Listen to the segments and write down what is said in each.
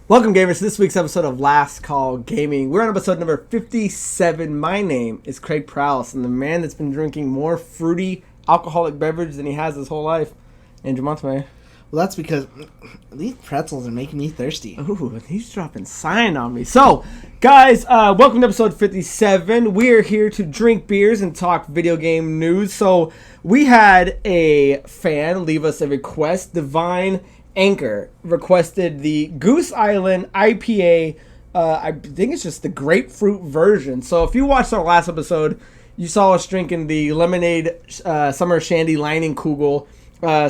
Welcome, gamers, to this week's episode of Last Call Gaming. We're on episode number 57. My name is Craig Perales, and the man that's been drinking more fruity alcoholic beverage than he has his whole life, Andrew Montemayor. Well, that's because these pretzels are making me thirsty. Ooh, he's dropping sign on me. So, guys, welcome to episode 57. We're here to drink beers and talk video game news. So, we had a fan leave us a request. Divine Anchor requested the Goose Island IPA. I think it's just the grapefruit version. So if you watched our last episode, you saw us drinking the lemonade summer shandy Leinenkugel.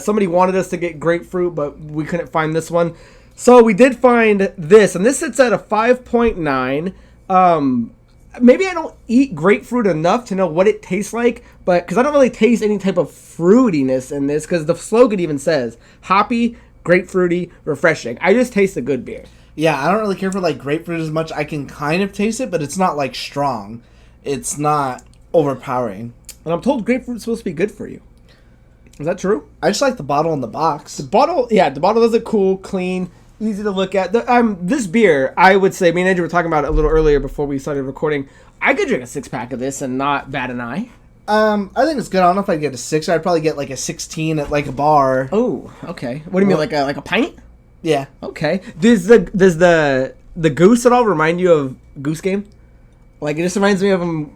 Somebody wanted us to get grapefruit, but we couldn't find this one. So we did find this, and this sits at a 5.9. Maybe I don't eat grapefruit enough to know what it tastes like, but because I don't really taste any type of fruitiness in this, because the slogan even says hoppy, grapefruity, refreshing. I just taste a good beer. Yeah, I don't really care for like grapefruit as much. I can kind of taste it, but it's not like strong. It's not overpowering. And I'm told grapefruit's supposed to be good for you. Is that true? I just like the bottle and the box. The bottle does look cool, clean, easy to look at. This beer, I would say, me and Andrew were talking about it a little earlier before we started recording. I could drink a 6-pack of this and not bat an eye. I think it's good. I don't know if I'd get a 6. I'd probably get like a 16 at like a bar. Oh, okay. What do you mean, like a pint? Yeah. Okay. Does the Goose at all remind you of Goose Game? Like, it just reminds me of them.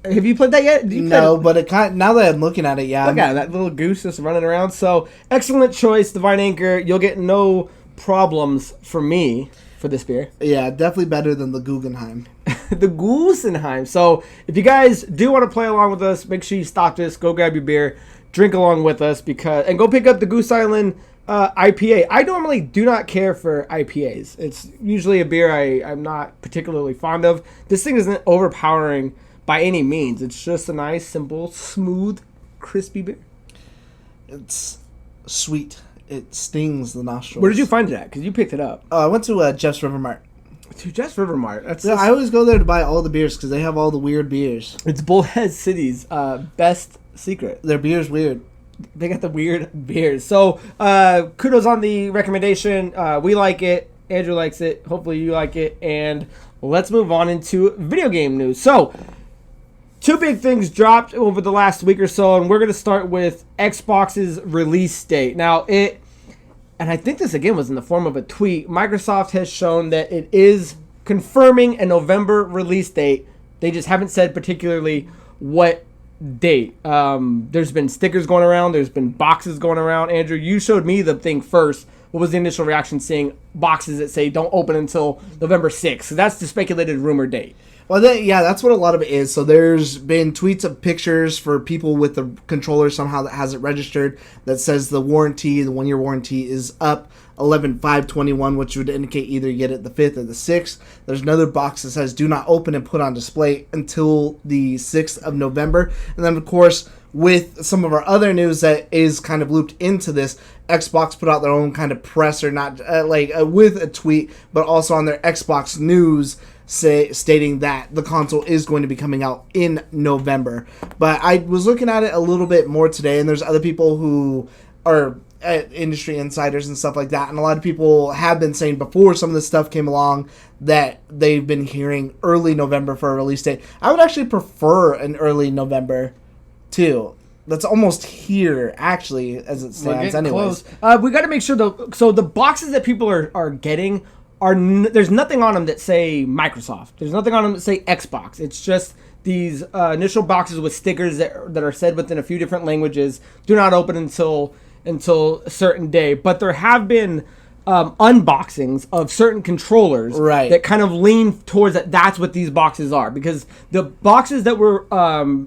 Have you played that yet? No, but it now that I'm looking at it, yeah. Look at that little goose just running around. So, excellent choice, Divine Anchor. You'll get no problems from me for this beer. Yeah, definitely better than the Guggenheim. The Goosenheim. So if you guys do want to play along with us, make sure you stop this, go grab your beer, drink along with us, and go pick up the Goose Island IPA. I normally do not care for IPAs. It's usually a beer I'm not particularly fond of. This thing isn't overpowering by any means. It's just a nice, simple, smooth, crispy beer. It's sweet. It stings the nostrils. Where did you find it at? Because you picked it up. I went to Jeff's River Mart. To Jeff's River Mart. I always go there to buy all the beers because they have all the weird beers. It's Bullhead City's best secret. Their beer's weird. They got the weird beers. So, kudos on the recommendation. We like it. Andrew likes it. Hopefully you like it. And let's move on into video game news. So, two big things dropped over the last week or so, and we're going to start with Xbox's release date. Now, and I think this again was in the form of a tweet, Microsoft has shown that it is confirming a November release date. They just haven't said particularly what date. There's been stickers going around. There's been boxes going around. Andrew, you showed me the thing first. What was the initial reaction seeing boxes that say don't open until November 6th? So that's the speculated rumor date. Well, that's what a lot of it is. So there's been tweets of pictures for people with the controller somehow that has it registered that says the 1-year warranty is up 11/5/21, which would indicate either you get it the 5th or the 6th. There's another box that says do not open and put on display until the 6th of November. And then, of course, with some of our other news that is kind of looped into this, Xbox put out their own kind of presser, not with a tweet, but also on their Xbox news stating that the console is going to be coming out in November. But I was looking at it a little bit more today, and there's other people who are industry insiders and stuff like that, and a lot of people have been saying before some of this stuff came along that they've been hearing early November for a release date. I would actually prefer an early November too. That's almost here, actually, as it stands. Anyways, we got to make sure the boxes that people are getting there's nothing on them that say Microsoft. There's nothing on them that say Xbox. It's just these initial boxes with stickers that are said within a few different languages. Do not open until a certain day. But there have been unboxings of certain controllers that kind of lean towards that. That's what these boxes are, because the boxes that were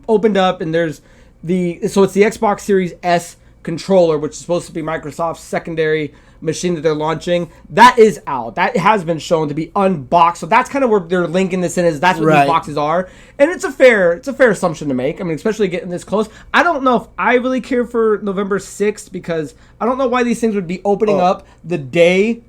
opened up, and it's the Xbox Series S controller, which is supposed to be Microsoft's secondary machine that they're launching, that is out. That has been shown to be unboxed. So that's kind of where they're linking this in, is that's what these boxes are. And it's a fair assumption to make. I mean, especially getting this close. I don't know if I really care for November 6th, because I don't know why these things would be opening up the day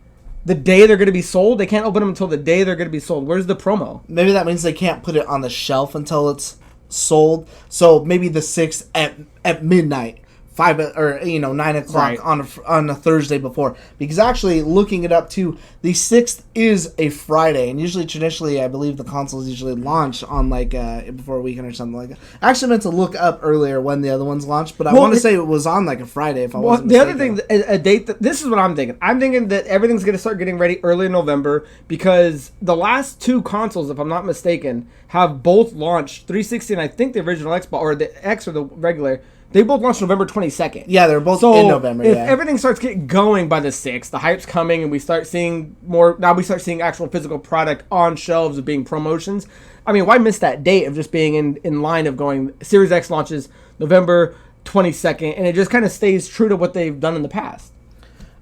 they're going to be sold. They can't open them until the day they're going to be sold. Where's the promo? Maybe that means they can't put it on the shelf until it's sold. So maybe the 6th at midnight. 9 o'clock Right. on a Thursday before, because actually looking it up too, the 6th is a Friday, and usually traditionally I believe the consoles usually launch on like before a weekend or something like that. I actually meant to look up earlier when the other ones launched, but I want to say it was on like a Friday if I wasn't mistaken. The other thing, a date this is what I'm thinking. I'm thinking that everything's going to start getting ready early in November, because the last two consoles, if I'm not mistaken, have both launched 360 and I think the original Xbox or the X or the regular. They both launched November 22nd. Yeah, they're both in November. If everything starts getting going by the 6th, the hype's coming, and we start seeing more. Now we start seeing actual physical product on shelves of being promotions. I mean, why miss that date of just being in line of going? Series X launches November 22nd, and it just kind of stays true to what they've done in the past.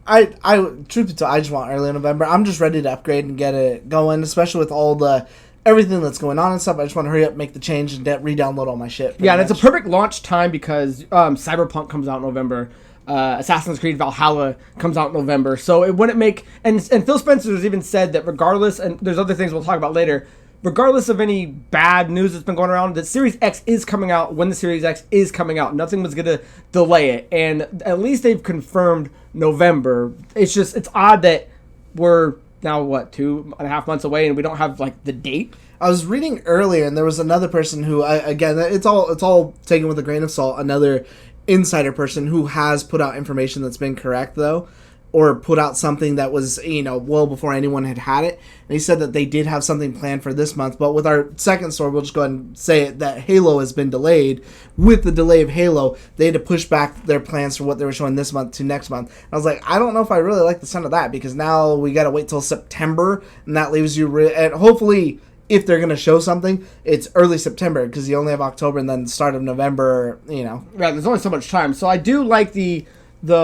Truth be told, I just want early November. I'm just ready to upgrade and get it going, especially with all the everything that's going on and stuff. I just want to hurry up, make the change, and re-download all my shit. Yeah, and it's a perfect launch time because Cyberpunk comes out in November. Assassin's Creed Valhalla comes out in November. So it wouldn't make... And Phil Spencer has even said that regardless... And there's other things we'll talk about later. Regardless of any bad news that's been going around, the Series X is coming out when the Series X is coming out. Nothing was going to delay it. And at least they've confirmed November. It's odd that we're... now 2.5 months away and we don't have like the date. I was reading earlier and there was another person who again it's all taken with a grain of salt, another insider person who has put out information that's been correct though, or put out something that was well before anyone had it, and he said that they did have something planned for this month, but with our second story we'll just go ahead and say it, that Halo has been delayed. With the delay of Halo, they had to push back their plans for what they were showing this month to next month. I was like, I don't know if I really like the sound of that, because now we gotta wait till September, and that leaves you and hopefully if they're gonna show something, it's early September, because you only have October and then the start of November. Yeah, there's only so much time. So I do like the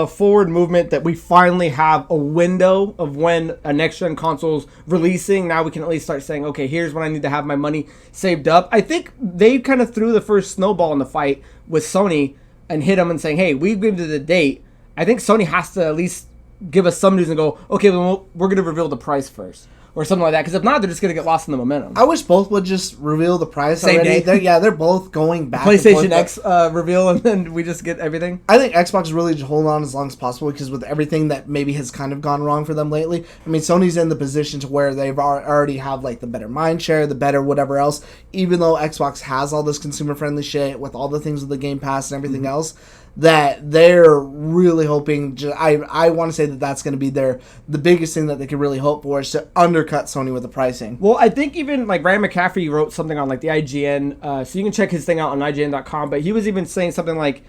forward movement that we finally have a window of when a next-gen console's releasing. Now we can at least start saying, okay, here's when I need to have my money saved up. I think they kind of threw the first snowball in the fight with Sony and hit them and saying, hey, we've given you the date. I think Sony has to at least give us some news and go, okay, well, we're going to reveal the price first. Or something like that, because if not, they're just going to get lost in the momentum. I wish both would just reveal the price Same already. day. They're both going back. PlayStation X reveal, and then we just get everything. I think Xbox is really just holding on as long as possible, because with everything that maybe has kind of gone wrong for them lately, I mean, Sony's in the position to where they've already have like the better mind share, the better whatever else, even though Xbox has all this consumer-friendly shit with all the things with the Game Pass and everything else, that they're really hoping. I want to say that that's going to be the biggest thing that they can really hope for, is to undercut Sony with the pricing. Well, I think even like Ryan McCaffrey wrote something on like the IGN, so you can check his thing out on IGN.com. But he was even saying something like,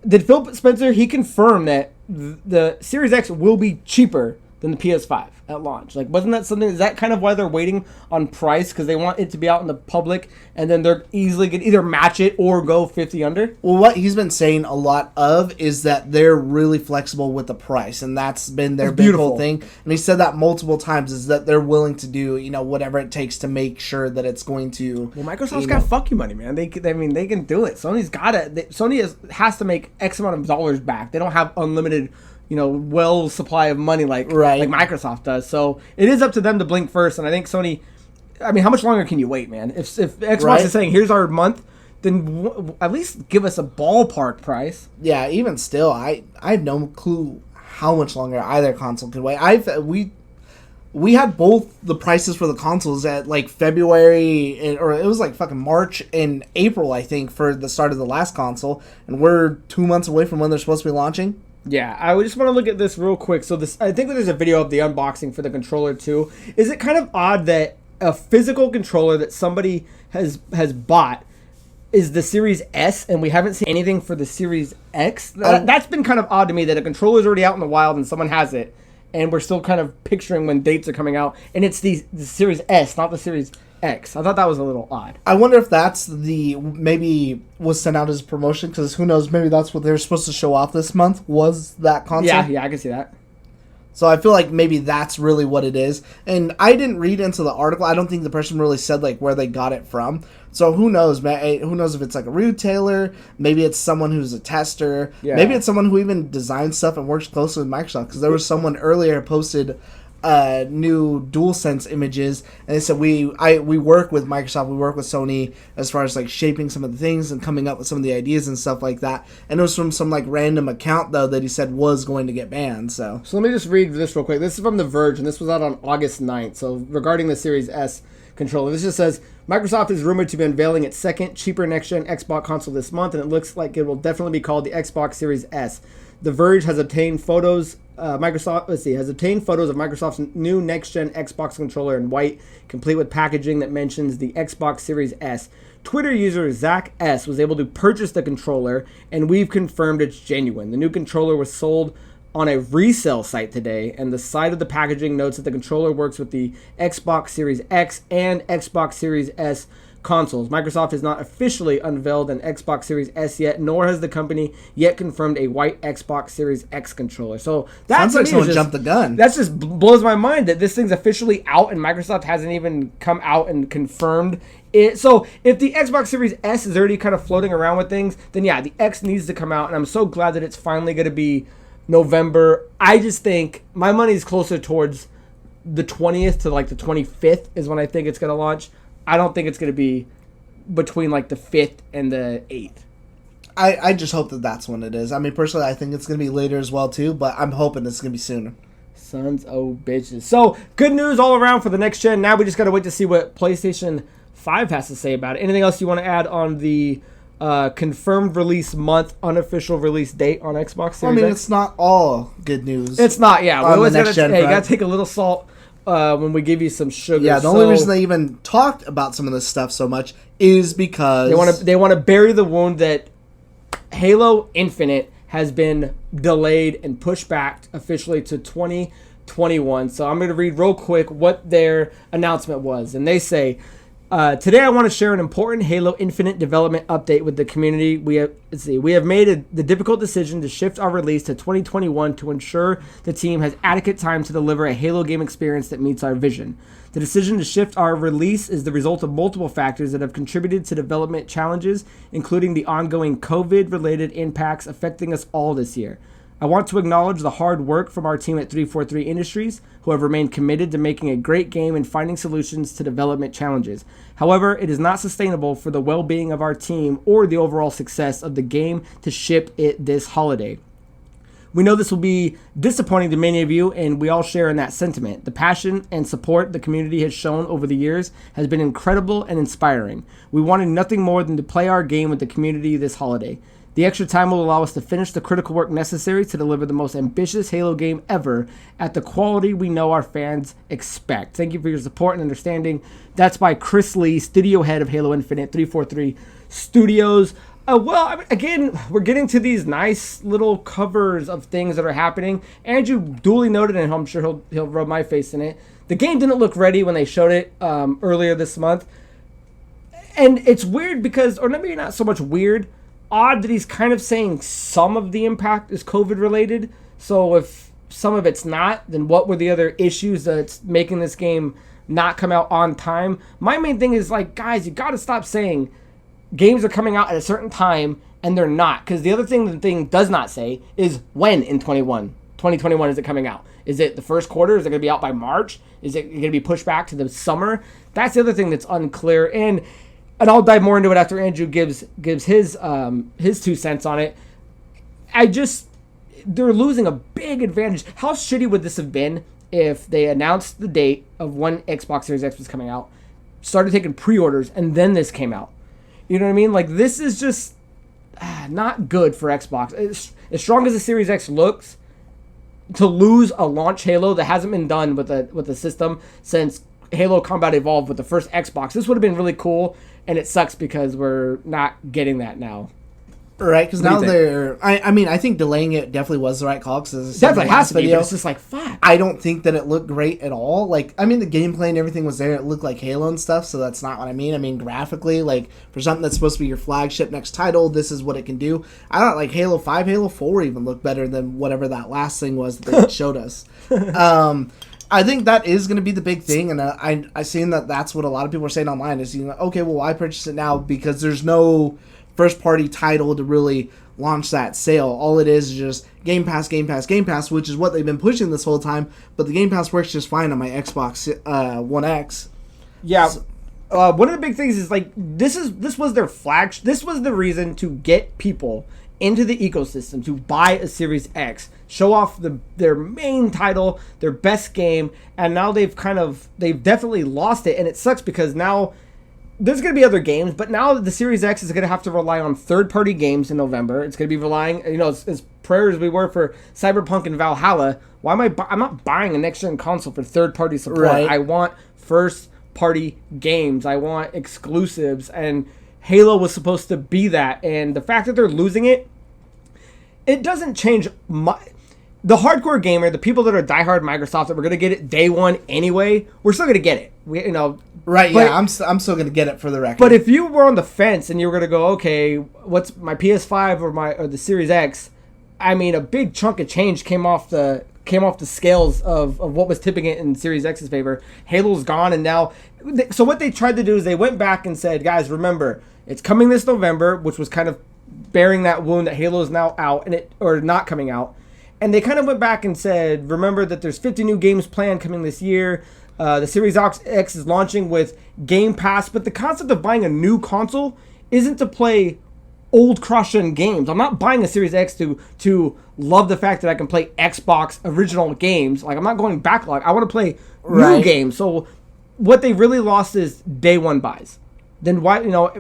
did Phil Spencer? He confirmed that the Series X will be cheaper than the PS5 at launch. Like, wasn't that something? Is that kind of why they're waiting on price? Because they want it to be out in the public, and then they're easily can either match it or go 50 under. Well, what he's been saying a lot of is that they're really flexible with the price, and that's been their big whole thing. And he said that multiple times, is that they're willing to do whatever it takes to make sure that it's going to. Well, Microsoft's got fuck you money, man. They can do it. Sony's got it. Sony has to make X amount of dollars back. They don't have unlimited well supply of money like Microsoft does. So it is up to them to blink first. And I think Sony, I mean, how much longer can you wait, man? If Xbox is saying, here's our month, then at least give us a ballpark price. Yeah, even still, I have no clue how much longer either console could wait. We had both the prices for the consoles at like February, or it was like fucking March and April, I think, for the start of the last console. And we're 2 months away from when they're supposed to be launching. Yeah, I just want to look at this real quick. So I think there's a video of the unboxing for the controller too. Is it kind of odd that a physical controller that somebody has bought is the Series S, and we haven't seen anything for the Series X? That's been kind of odd to me, that a controller is already out in the wild and someone has it, and we're still kind of picturing when dates are coming out, and it's the Series S, not the Series X. I thought that was a little odd. I wonder if that's maybe was sent out as a promotion, because who knows, maybe that's what they were supposed to show off this month, was that console. Yeah, I can see that. So I feel like maybe that's really what it is. And I didn't read into the article. I don't think the person really said like where they got it from. So who knows, man? Who knows if it's like a retailer? Maybe it's someone who's a tester. Yeah. Maybe it's someone who even designs stuff and works closely with Microsoft. Because there was someone earlier posted new DualSense images, and they said we work with Microsoft, we work with Sony as far as like shaping some of the things and coming up with some of the ideas and stuff like that. And it was from some like random account though that he said was going to get banned. So let me just read this real quick. This is from The Verge, and this was out on August 9th. So regarding the Series S controller, this just says Microsoft is rumored to be unveiling its second, cheaper next-gen Xbox console this month, and it looks like it will definitely be called the Xbox Series S. The Verge has obtained photos. Has obtained photos of Microsoft's new next-gen Xbox controller in white, complete with packaging that mentions the Xbox Series S. Twitter user Zach S was able to purchase the controller, and we've confirmed it's genuine. The new controller was sold on a resale site today, and the side of the packaging notes that the controller works with the Xbox Series X and Xbox Series S consoles. Microsoft has not officially unveiled an Xbox Series S yet, nor has the company yet confirmed a white Xbox Series X controller. So that sounds like someone jumped the gun. That just blows my mind that this thing's officially out and Microsoft hasn't even come out and confirmed it. So if the Xbox Series S is already kind of floating around with things, then yeah, the X needs to come out, and I'm so glad that it's finally going to be November. I just think my money's closer towards the 20th to like the 25th is when I think it's going to launch. I don't think it's going to be between like the 5th and the 8th. I just hope that that's when it is. I mean, personally, I think it's going to be later as well, too, but I'm hoping it's going to be sooner. Sons of bitches. So, good news all around for the next gen. Now we just got to wait to see what PlayStation 5 has to say about it. Anything else you want to add on the confirmed release month, unofficial release date on Xbox Series X? It's not all good news. It's not, yeah. On the next gen, you got to take a little salt when we give you some sugar. Yeah, the only reason they even talked about some of this stuff so much is because they want to bury the wound that Halo Infinite has been delayed and pushed back officially to 2021. So I'm going to read real quick what their announcement was, and they say, today I want to share an important Halo Infinite development update with the community. We have made the difficult decision to shift our release to 2021 to ensure the team has adequate time to deliver a Halo game experience that meets our vision. The decision to shift our release is the result of multiple factors that have contributed to development challenges, including the ongoing COVID-related impacts affecting us all this year. I want to acknowledge the hard work from our team at 343 Industries, who have remained committed to making a great game and finding solutions to development challenges. However, it is not sustainable for the well-being of our team or the overall success of the game to ship it this holiday. We know this will be disappointing to many of you, and we all share in that sentiment. The passion and support the community has shown over the years has been incredible and inspiring. We wanted nothing more than to play our game with the community this holiday. The extra time will allow us to finish the critical work necessary to deliver the most ambitious Halo game ever at the quality we know our fans expect. Thank you for your support and understanding. That's by Chris Lee, studio head of Halo Infinite, 343 Studios. Again, we're getting to these nice little covers of things that are happening. Andrew duly noted, and I'm sure he'll rub my face in it, the game didn't look ready when they showed it earlier this month. And it's weird because, or maybe not so much weird, odd that he's kind of saying some of the impact is COVID related. So if some of it's not, then what were the other issues that's making this game not come out on time? My main thing is like, guys, you got to stop saying games are coming out at a certain time and they're not. Because the other thing the thing does not say is when in 2021 is it coming out? Is it the first quarter? Is it going to be out by March? Is it going to be pushed back to the summer? That's the other thing that's unclear. And I'll dive more into it after Andrew gives his 2 cents on it. They're losing a big advantage. How shitty would this have been if they announced the date of when Xbox Series X was coming out, started taking pre-orders, and then this came out? You know what I mean? Like, this is just not good for Xbox. As strong as the Series X looks, to lose a launch Halo that hasn't been done with a system since Halo Combat Evolved with the first Xbox, this would have been really cool. And it sucks because we're not getting that now. Right, because now they're... I think delaying it definitely was the right call. Because definitely has to be, but it's just like, fuck. I don't think that it looked great at all. Like, I mean, the gameplay and everything was there. It looked like Halo and stuff, so that's not what I mean. I mean, graphically, like, for something that's supposed to be your flagship next title, this is what it can do. I don't like Halo 5, Halo 4 even looked better than whatever that last thing was that they showed us. I think that is going to be the big thing, and I seen that's what a lot of people are saying online is, okay, well, why purchase it now? Because there's no first party title to really launch that sale. All it is just Game Pass, Game Pass, Game Pass, which is what they've been pushing this whole time. But the Game Pass works just fine on my Xbox One X. Yeah. One of the big things is like this was their flagship. This was the reason to get people into the ecosystem to buy a Series X, show off their main title, their best game, and now they've definitely lost it, and it sucks because now there's going to be other games, but now the Series X is going to have to rely on third-party games in November. It's going to be relying, as prayers we were for Cyberpunk and Valhalla. Why am I'm not buying a next-gen console for third-party support. Right. I want first-party games. I want exclusives, and Halo was supposed to be that. And the fact that they're losing it, it doesn't change the hardcore gamer, the people that are diehard Microsoft that were going to get it day one anyway, we're still going to get it. Right, yeah, I'm still going to get it for the record. But if you were on the fence and you were going to go, okay, what's my PS5 or the Series X? I mean, a big chunk of change came off the scales of what was tipping it in Series X's favor. Halo's gone, and now, so what they tried to do is they went back and said, guys, remember, it's coming this November, which was kind of bearing that wound that Halo is now out or not coming out. And they kind of went back and said, remember that there's 50 new games planned coming this year. The Series X is launching with Game Pass, but the concept of buying a new console isn't to play old cross-gen games. I'm not buying a Series X to love the fact that I can play Xbox original games. Like, I'm not going backlog. I want to play new games. So what they really lost is day one buys. Then why,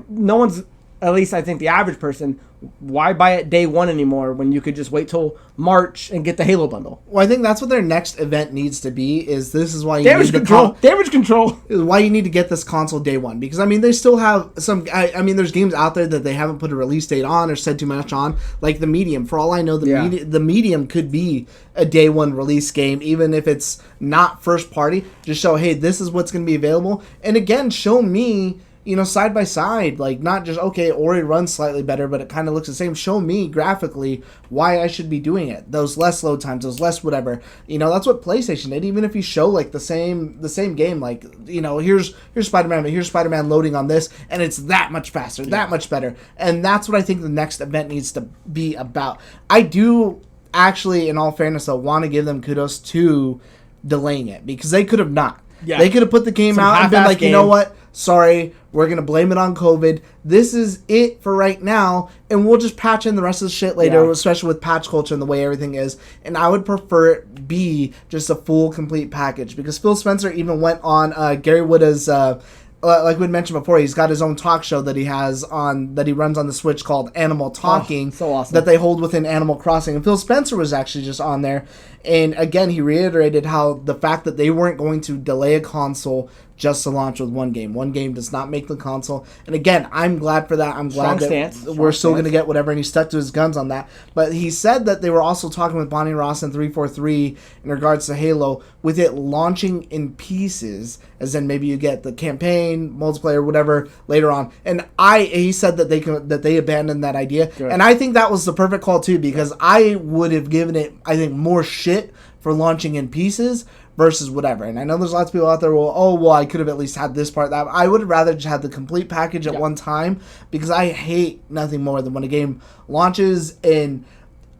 no one's, at least I think the average person, why buy it day one anymore when you could just wait till March and get the Halo bundle? Well, I think that's what their next event needs to be. This is why you damage control. Damage control. Why you need to get this console day one, because I mean they still have some. I mean, there's games out there that they haven't put a release date on or said too much on, like the Medium. For all I know, the Medium could be a day one release game, even if it's not first party. Just show, hey, this is what's going to be available, and again, show me. Side by side, like not just, okay, Ori runs slightly better, but it kind of looks the same. Show me graphically why I should be doing it. Those less load times, those less whatever. That's what PlayStation did. Even if you show like the same game, like, here's Spider-Man, but here's Spider-Man loading on this, and it's that much faster, that much better. And that's what I think the next event needs to be about. I do actually, in all fairness, though, want to give them kudos to delaying it, because they could have not. Yeah. They could have put the game out and been like, you know what? Sorry, we're going to blame it on COVID. This is it for right now, and we'll just patch in the rest of the shit later, especially with patch culture and the way everything is. And I would prefer it be just a full, complete package, because Phil Spencer even went on Gary Whitta's, like we mentioned before, he's got his own talk show that he runs on the Switch called Animal Talking. So awesome. That they hold within Animal Crossing. And Phil Spencer was actually just on there. And again, he reiterated how the fact that they weren't going to delay a console just to launch with one game. One game does not make the console. And again, I'm glad for that. I'm glad that we're still going to get whatever, and he stuck to his guns on that. But he said that they were also talking with Bonnie Ross and 343 in regards to Halo, with it launching in pieces, as in maybe you get the campaign, multiplayer, whatever, later on. And he said that they abandoned that idea. Good. And I think that was the perfect call too, because I would have given it, I think, more shit for launching in pieces versus whatever. And I know there's lots of people out there, I could have at least had this part, that. I would have rather just had the complete package at one time, because I hate nothing more than when a game launches and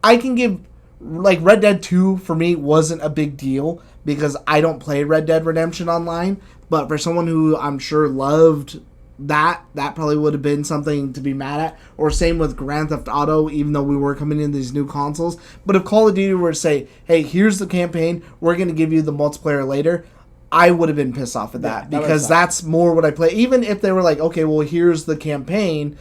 I can give, like, Red Dead 2 for me wasn't a big deal because I don't play Red Dead Redemption online, but for someone who I'm sure loved that probably would have been something to be mad at. Or same with Grand Theft Auto, even though we were coming in these new consoles. But if Call of Duty were to say, hey, here's the campaign, we're going to give you the multiplayer later, I would have been pissed off at that, because that's more what I play. Even if they were like, okay, well, here's the campaign,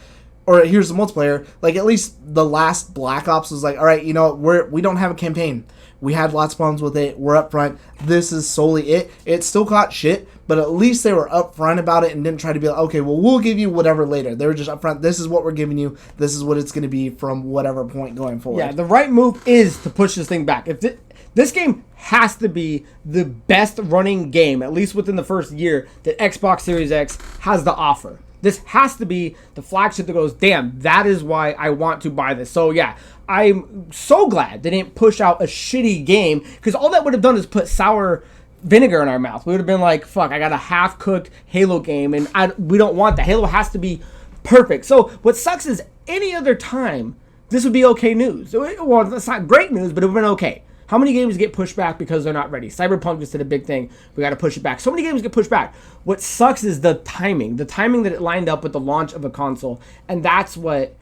or here's the multiplayer, like at least the last Black Ops was like, all right, we don't have a campaign. We had lots of problems with it. We're up front. This is solely it. It still caught shit, but at least they were upfront about it and didn't try to be like, okay, well, we'll give you whatever later. They were just upfront. This is what we're giving you. This is what it's going to be from whatever point going forward. Yeah, the right move is to push this thing back. If this game has to be the best running game, at least within the first year, that Xbox Series X has to offer. This has to be the flagship that goes, damn, that is why I want to buy this. So, yeah, I'm so glad they didn't push out a shitty game, because all that would have done is put sour vinegar in our mouth. We would have been like, fuck, I got a half-cooked Halo game, and we don't want that. Halo has to be perfect. So what sucks is any other time, this would be okay news. Well, that's not great news, but it would have been okay. How many games get pushed back because they're not ready? Cyberpunk just did a big thing. We got to push it back. So many games get pushed back. What sucks is the timing. The timing that it lined up with the launch of a console. And that's what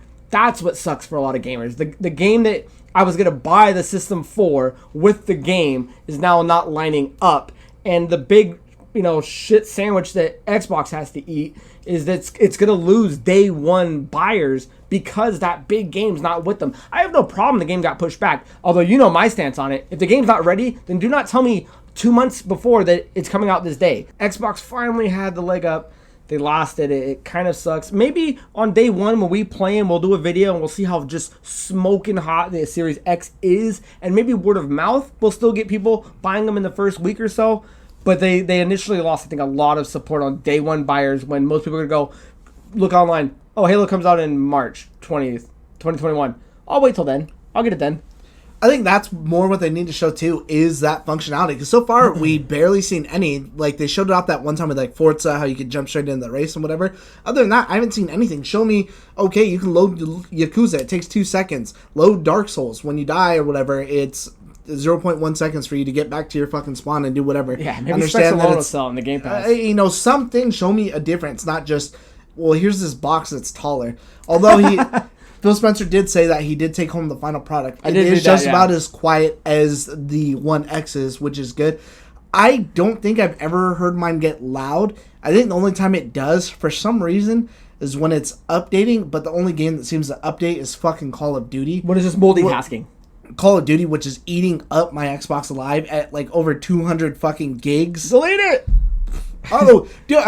sucks for a lot of gamers. The game that I was going to buy the system for with the game is now not lining up. And the big, shit sandwich that Xbox has to eat is that it's going to lose day one buyers because that big game's not with them. I have no problem the game got pushed back, although you know my stance on it. If the game's not ready, then do not tell me 2 months before that it's coming out this day. Xbox finally had the leg up. They lost it. It kind of sucks. Maybe on day one when we play them, we'll do a video and we'll see how just smoking hot the Series X is. And maybe word of mouth will still get people buying them in the first week or so. But they initially lost, I think, a lot of support on day one buyers when most people are going to go look online. Oh, Halo comes out in March 20th, 2021. I'll wait till then. I'll get it then. I think that's more what they need to show, too, is that functionality. Because so far, we barely seen any. Like, they showed it off that one time with, like, Forza, how you could jump straight into the race and whatever. Other than that, I haven't seen anything. Show me, okay, you can load Yakuza. It takes 2 seconds. Load Dark Souls. When you die or whatever, it's 0.1 seconds for you to get back to your fucking spawn and do whatever. Yeah, maybe Specs alone will sell in the Game Pass. Something, show me a difference, not just, well, here's this box that's taller. Although Phil Spencer did say that he did take home the final product. It is just about as quiet as the One X is, which is good. I don't think I've ever heard mine get loud. I think the only time it does, for some reason, is when it's updating, but the only game that seems to update is fucking Call of Duty. What is this multitasking? Call of Duty, which is eating up my Xbox Live at like over 200 fucking gigs. Delete it! Oh, dude,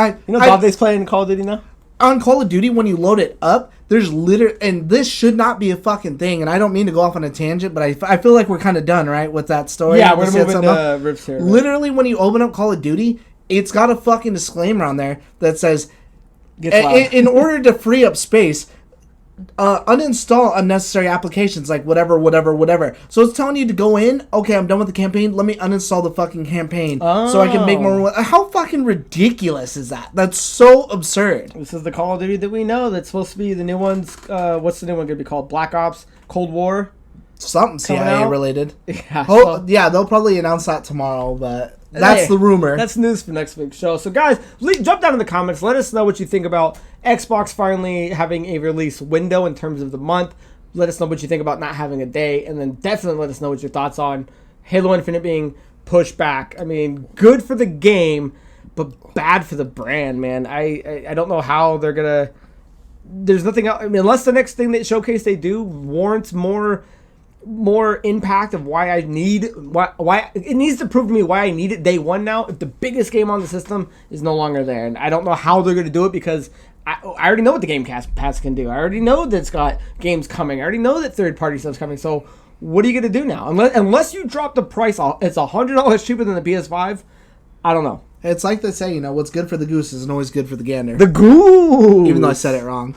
Dave's playing Call of Duty now? On Call of Duty, when you load it up, there's and this should not be a fucking thing, and I don't mean to go off on a tangent, but I feel like we're kind of done, right, with that story. Yeah, we're going to move into Riffs here. Right? Literally, when you open up Call of Duty, it's got a fucking disclaimer on there that says, in order to free up space, uninstall unnecessary applications like whatever. So it's telling you to go in. Okay, I'm done with the campaign. Let me uninstall the fucking campaign so I can make more. How fucking ridiculous is that? That's so absurd. This is the Call of Duty that we know that's supposed to be the new ones. What's the new one going to be called? Black Ops, Cold War? Something CIA related. Yeah, yeah, they'll probably announce that tomorrow, but that's the rumor. That's news for next week's show. So guys, jump down in the comments. Let us know what you think about Xbox finally having a release window in terms of the month. Let us know what you think about not having a day. And then definitely let us know what your thoughts on Halo Infinite being pushed back. I mean, good for the game, but bad for the brand, man. I don't know how they're going to... There's nothing else. I mean, unless the next thing that showcase they do warrants more impact of why it needs to prove to me why I need it day one now if the biggest game on the system is no longer there. And I don't know how they're going to do it because I already know what the Game Pass can do. I already know that it's got games coming. I already know that third-party stuff's coming. So what are you going to do now? Unless you drop the price, it's $100 cheaper than the PS5. I don't know. It's like they say, what's good for the goose isn't always good for the gander. The goose! Even though I said it wrong.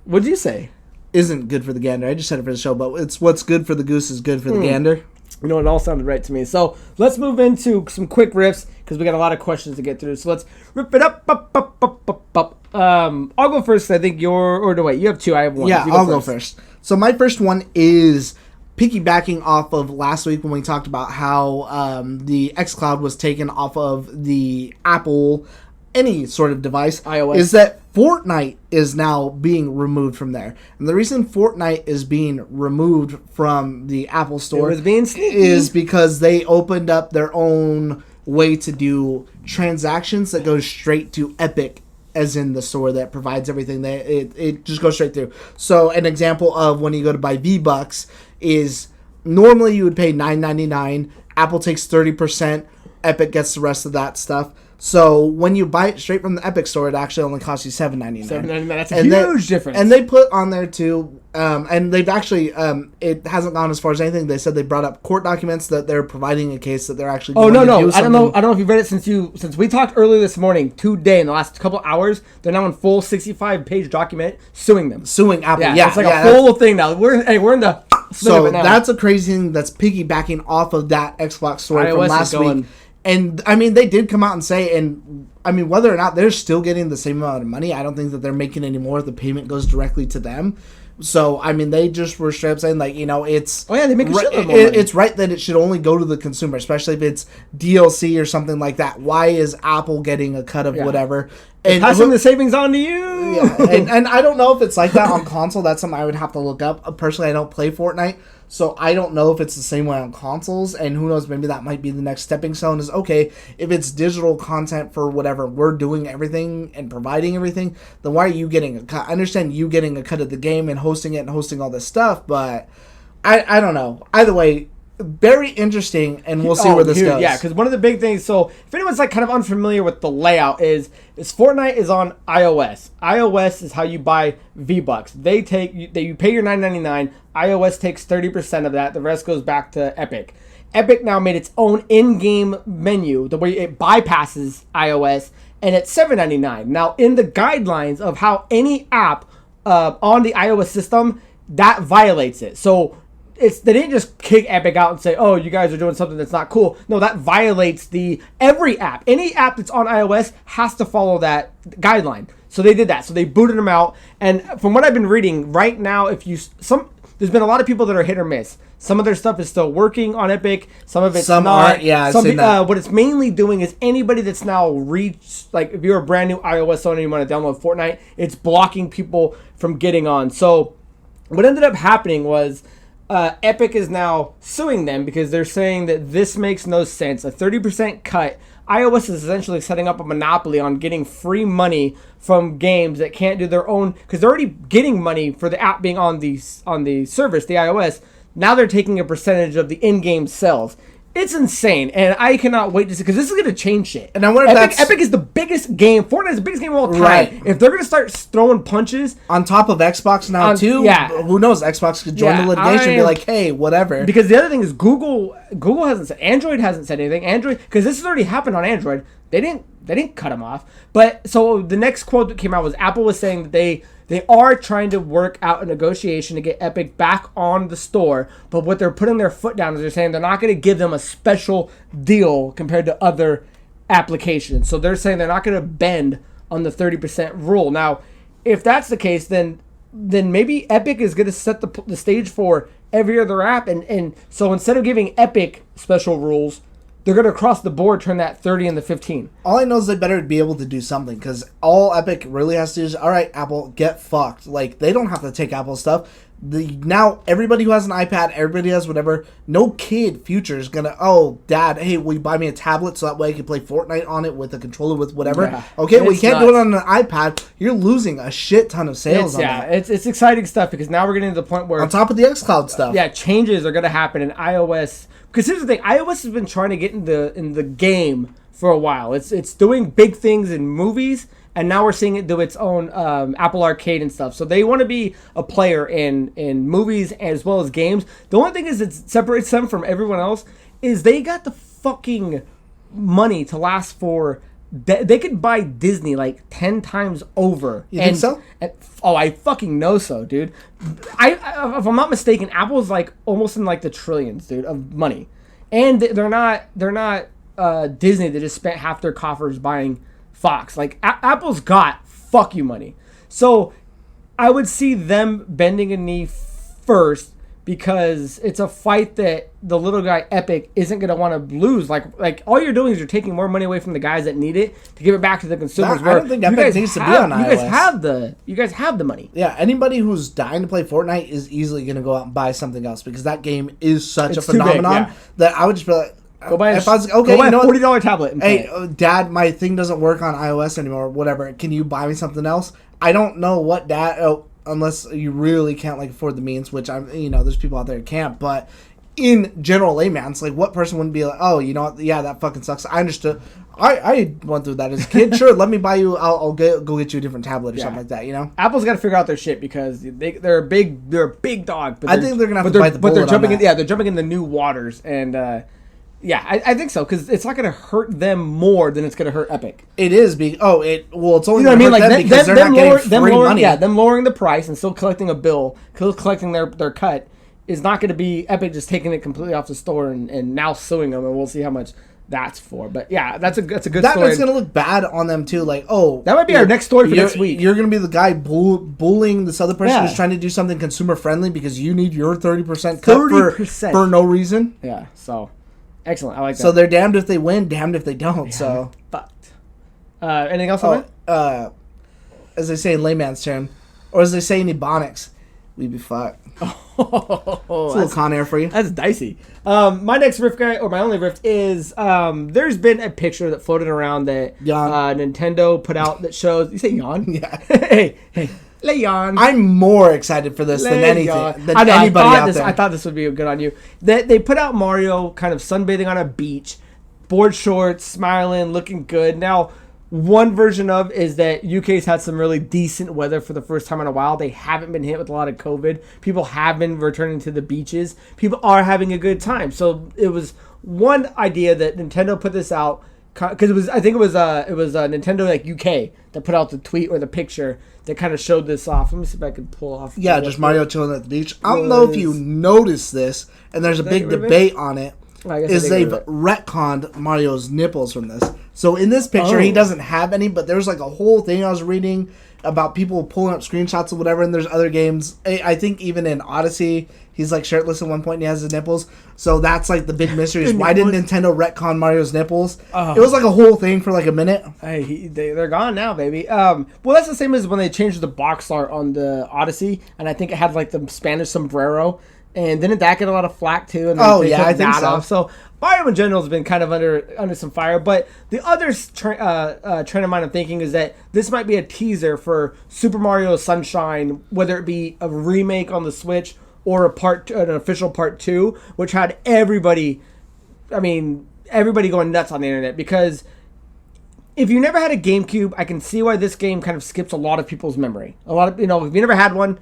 What'd you say? Isn't good for the gander. I just said it for the show, but it's what's good for the goose is good for the gander. It all sounded right to me. So let's move into some quick riffs because we got a lot of questions to get through. So let's rip it up. I'll go first. I think you have two. I have one. Yeah, I'll go first. So my first one is piggybacking off of last week when we talked about how the xCloud was taken off of the Apple any sort of device, iOS, is that Fortnite is now being removed from there. And the reason Fortnite is being removed from the Apple Store is because they opened up their own way to do transactions that goes straight to Epic, as in the store that provides everything. It just goes straight through. So an example of when you go to buy V-Bucks is normally you would pay $9.99. Apple takes 30%. Epic gets the rest of that stuff. So when you buy it straight from the Epic Store, it actually only costs you $7.99. $7.99. That's a huge difference. And they put on there too, and they've actually, it hasn't gone as far as anything. They said they brought up court documents that they're providing a case that they're actually. I don't know if you've read it since we talked earlier this morning. Today in the last couple hours, they're now in full 65-page document suing them, suing Apple. Yeah, it's like a full thing now. We're in the. So that's a crazy thing that's piggybacking off of that Xbox story from last week. And, I mean, they did come out and say, and I mean, whether or not they're still getting the same amount of money, I don't think that they're making any more. The payment goes directly to them. So, I mean, they just were straight up saying, like, you know, it's... Oh, yeah, they make a shitload more money. It's right that it should only go to the consumer, especially if it's DLC or something like that. Why is Apple getting a cut of whatever? And passing the savings on to you. Yeah, and I don't know if it's like that on console. That's something I would have to look up. Personally, I don't play Fortnite, so I don't know if it's the same way on consoles. And who knows, maybe that might be the next stepping stone is, okay, if it's digital content for whatever, we're doing everything and providing everything, then why are you getting a cut? I understand you getting a cut of the game and hosting it and hosting all this stuff, but I don't know. Either way, very interesting, and we'll see where this goes. Yeah, because one of the big things, so if anyone's like kind of unfamiliar with the layout, is Fortnite is on iOS. iOS is how you buy V-Bucks. You pay your $9.99. iOS takes 30% of that. The rest goes back to Epic. Epic now made its own in-game menu, the way it bypasses iOS, and it's $7.99. Now, in the guidelines of how any app on the iOS system, that violates it. So they didn't just kick Epic out and say, oh, you guys are doing something that's not cool. No, that violates every app. Any app that's on iOS has to follow that guideline. So they did that. So they booted them out. And from what I've been reading right now, there's been a lot of people that are hit or miss. Some of their stuff is still working on Epic. Some of it's not. Aren't. Yeah, I've seen that. What it's mainly doing is anybody that's now reached, like if you're a brand new iOS owner and you want to download Fortnite, it's blocking people from getting on. So what ended up happening was Epic is now suing them because they're saying that this makes no sense. A 30% cut. iOS is essentially setting up a monopoly on getting free money from games that can't do their own, because they're already getting money for the app being on the service, the iOS. Now they're taking a percentage of the in-game sales. It's insane, and I cannot wait to see, because this is going to change shit. And I wonder if Epic is the biggest game. Fortnite is the biggest game of all time. Right. If they're going to start throwing punches on top of Xbox now too, who knows? Xbox could join the litigation and be like, hey, whatever. Because the other thing is Google hasn't said, Android hasn't said anything. Android, because this has already happened on Android. They didn't cut them off. But so the next quote that came out was Apple was saying that they are trying to work out a negotiation to get Epic back on the store, but what they're putting their foot down is they're saying they're not going to give them a special deal compared to other applications. So they're saying they're not going to bend on the 30% rule. Now, if that's the case, then maybe Epic is going to set the stage for every other app, and so instead of giving Epic special rules, they're going to across the board turn that 30 into 15. All I know is they better be able to do something, because all Epic really has to do is, all right, Apple, get fucked. Like, they don't have to take Apple stuff. Now, everybody who has an iPad, everybody has whatever, no kid future is going to, oh, Dad, hey, will you buy me a tablet so that way I can play Fortnite on it with a controller with whatever? Yeah, okay, we can't do it on an iPad. You're losing a shit ton of sales on that. It's exciting stuff, because now we're getting to the point where... On top of the xCloud stuff. Yeah, changes are going to happen in iOS. Because here's the thing, iOS has been trying to get in the game for a while. It's doing big things in movies, and now we're seeing it do its own Apple Arcade and stuff. So they want to be a player in movies as well as games. The only thing is that separates them from everyone else is they got the fucking money to last for... They could buy Disney like 10 times over. You think so? I fucking know so, dude. If I'm not mistaken, Apple's like almost in like the trillions, dude, of money, and they're not Disney that just spent half their coffers buying Fox. Like Apple's got fuck you money. So I would see them bending a knee first, because it's a fight that the little guy Epic isn't going to want to lose. Like all you're doing is you're taking more money away from the guys that need it to give it back to the consumers. I don't think Epic needs to be on iOS. You guys have the money. Yeah, anybody who's dying to play Fortnite is easily going to go out and buy something else, because that game is such a phenomenon that I would just be like, go buy a $40 tablet. Hey, Dad, my thing doesn't work on iOS anymore. Whatever. Can you buy me something else? I don't know what Dad. Unless you really can't like afford the means, which there's people out there who can't. But in general layman's, like, what person wouldn't be like, oh, you know what? Yeah, that fucking sucks. I understood. I went through that as a kid. Sure, let me buy you. I'll go get you a different tablet or something like that. You know, Apple's got to figure out their shit, because they're a big dog. But I think they're gonna have to bite the bullet. But they're jumping in the new waters, and yeah, I think so, because it's not going to hurt them more than it's going to hurt Epic. It is it's only going to hurt them because they're not getting free money. Yeah, them lowering the price and still collecting a bill, collecting their cut, is not going to be Epic just taking it completely off the store and now suing them, and we'll see how much that's for. But yeah, that's a good story. That's gonna look bad on them too. Like, oh, that might be our next story for next week. You're gonna be the guy bullying this other person who's trying to do something consumer friendly because you need your 30% cut for no reason. Yeah. So excellent. I like that. So they're damned if they win, damned if they don't. Yeah, so fucked. Anything else on that? As they say in layman's term, or as they say in Ebonics, we be fucked. It's a little con air for you. That's dicey. My next riff guy, or my only riff, is there's been a picture that floated around that Nintendo put out that shows. You say yawn? Yeah. hey, lay yawn. I'm more excited for this than anything than anybody out there. I thought this would be good on you. They put out Mario kind of sunbathing on a beach, board shorts, smiling, looking good. Now, one version of is that UK's had some really decent weather for the first time in a while. They haven't been hit with a lot of COVID. People have been returning to the beaches. People are having a good time. So it was one idea that Nintendo put this out because it was Nintendo like UK that put out the tweet or the picture that kind of showed this off. Let me see if I can pull off. Yeah, just Mario chilling at the beach. I don't know if you noticed this, and there's a big debate on it. Is they've retconned Mario's nipples from this. So in this picture, he doesn't have any, but there's like a whole thing I was reading about people pulling up screenshots or whatever, and there's other games. I think even in Odyssey, he's like shirtless at one point and he has his nipples. So that's like the big mystery is why didn't Nintendo retcon Mario's nipples? It was like a whole thing for like a minute. Hey, they're gone now, baby. Well, that's the same as when they changed the box art on the Odyssey, and I think it had like the Spanish sombrero. And didn't that get a lot of flack too? And I think so. So Mario in general has been kind of under some fire. But the other trend of mine I'm thinking is that this might be a teaser for Super Mario Sunshine, whether it be a remake on the Switch or an official part 2, which had everybody going nuts on the internet. Because if you never had a GameCube, I can see why this game kind of skips a lot of people's memory. A lot of, if you never had one,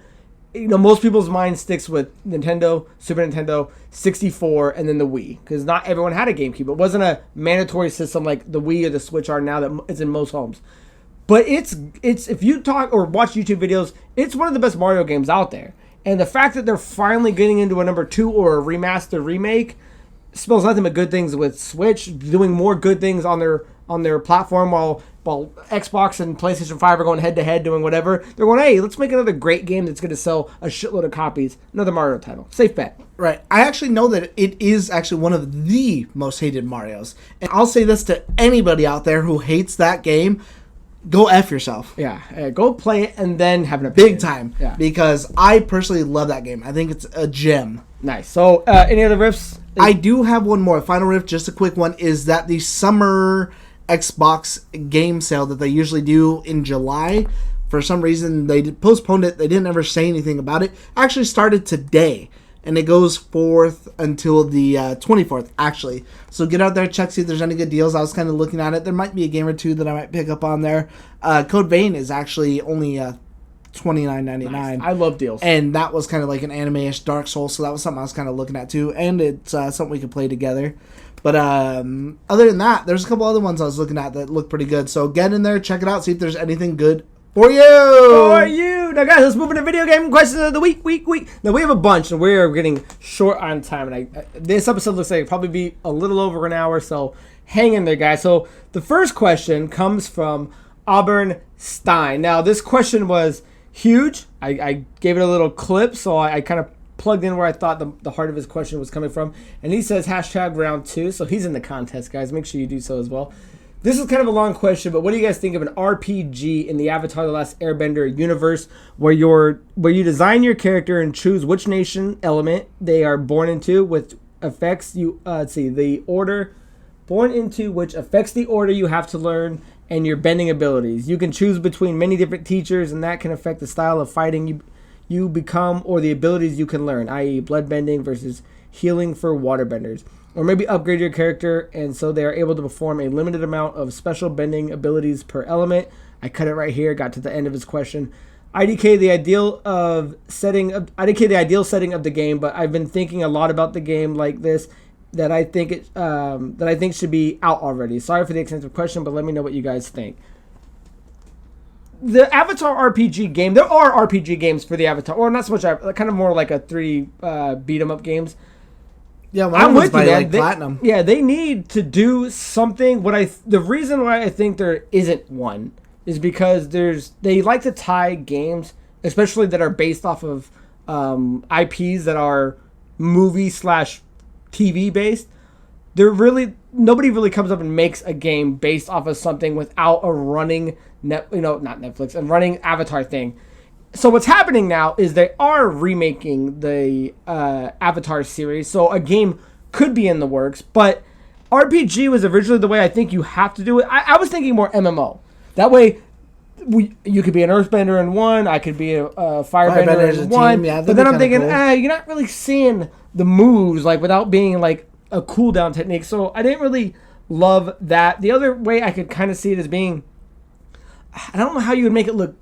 most people's mind sticks with Nintendo, Super Nintendo, 64, and then the Wii. Because not everyone had a GameCube. It wasn't a mandatory system like the Wii or the Switch are now that it's in most homes. But it's if you talk or watch YouTube videos, it's one of the best Mario games out there. And the fact that they're finally getting into a number 2 or a remaster remake spells nothing but good things with Switch, doing more good things on their platform while Xbox and PlayStation 5 are going head-to-head doing whatever. They're going, hey, let's make another great game that's going to sell a shitload of copies. Another Mario title. Safe bet. Right. I actually know that it is actually one of the most hated Marios. And I'll say this to anybody out there who hates that game. Go F yourself. Yeah. Go play it and then have an opinion. Big time. Yeah. Because I personally love that game. I think it's a gem. Nice. So, any other riffs? I do have one more. Final riff, just a quick one, is that the summer Xbox game sale that they usually do in July, for some reason they postponed it. They didn't ever say anything about it. Actually started today, and it goes forth until the 24th, actually. So get out there, check, see if there's any good deals. I was kind of looking at it. There might be a game or two that I might pick up on there. Code Vein is actually only $29.99. Nice. I love deals. And that was kind of like an anime-ish Dark Souls, so that was something I was kind of looking at too. And it's something we could play together. But other than that, there's a couple other ones I was looking at that look pretty good. So get in there, check it out, see if there's anything good for you. Now, guys, let's move into video game questions of the week. Now, we have a bunch, and we're getting short on time. And this episode looks like it'll probably be a little over an hour, so hang in there, guys. So the first question comes from Auburn Stein. Now, this question was huge. I gave it a little clip, so I kind of plugged in where I thought the heart of his question was coming from. And he says #round 2. So he's in the contest, guys. Make sure you do so as well. This is kind of a long question, but what do you guys think of an RPG in the Avatar: The Last Airbender universe where you design your character and choose which nation element they are born into, which affects you, the order born into, which affects the order you have to learn, and your bending abilities. You can choose between many different teachers, and that can affect the style of fighting you become or the abilities you can learn, i.e. bloodbending versus healing for waterbenders. Or maybe upgrade your character, and so they are able to perform a limited amount of special bending abilities per element. I cut it right here, got to the end of his question. IDK the ideal setting of the game, but I've been thinking a lot about the game like this that I think should be out already. Sorry for the extensive question, but let me know what you guys think. The Avatar RPG game, there are RPG games for the Avatar, or not so much, kind of more like a 3 beat 'em up games. Yeah, well, I'm with you, man. like platinum. Yeah, they need to do something. The reason why I think there isn't one is because they like to tie games, especially that are based off of IPs that are movie/TV based. Nobody really comes up and makes a game based off of something without a running not Netflix, and running Avatar thing. So what's happening now is they are remaking the Avatar series, so a game could be in the works, but RPG was originally the way I think you have to do it. I was thinking more MMO. That way, you could be an Earthbender in one, I could be a Firebender in one, yeah, but then I'm thinking, cool. You're not really seeing the moves like without being like a cooldown technique, so I didn't really love that. The other way I could kind of see it as being, I don't know how you would make it look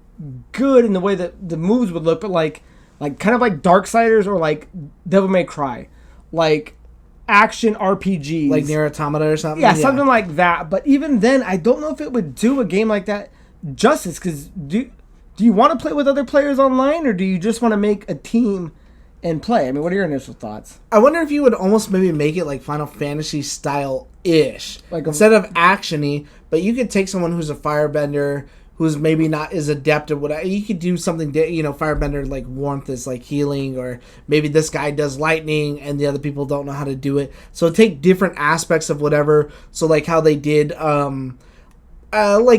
good in the way that the moves would look, but like kind of like Darksiders or like Devil May Cry, like action RPGs, like Nier Automata or something. Yeah, something like that. But even then, I don't know if it would do a game like that justice. Because do you want to play with other players online, or do you just want to make a team and play? I mean, what are your initial thoughts? I wonder if you would almost maybe make it like Final Fantasy style ish, like instead of actiony. But you could take someone who's a Firebender, who's maybe not as adept at whatever. You could do something, Firebender, like Warmth is like healing, or maybe this guy does lightning and the other people don't know how to do it. So take different aspects of whatever. So like how they did, like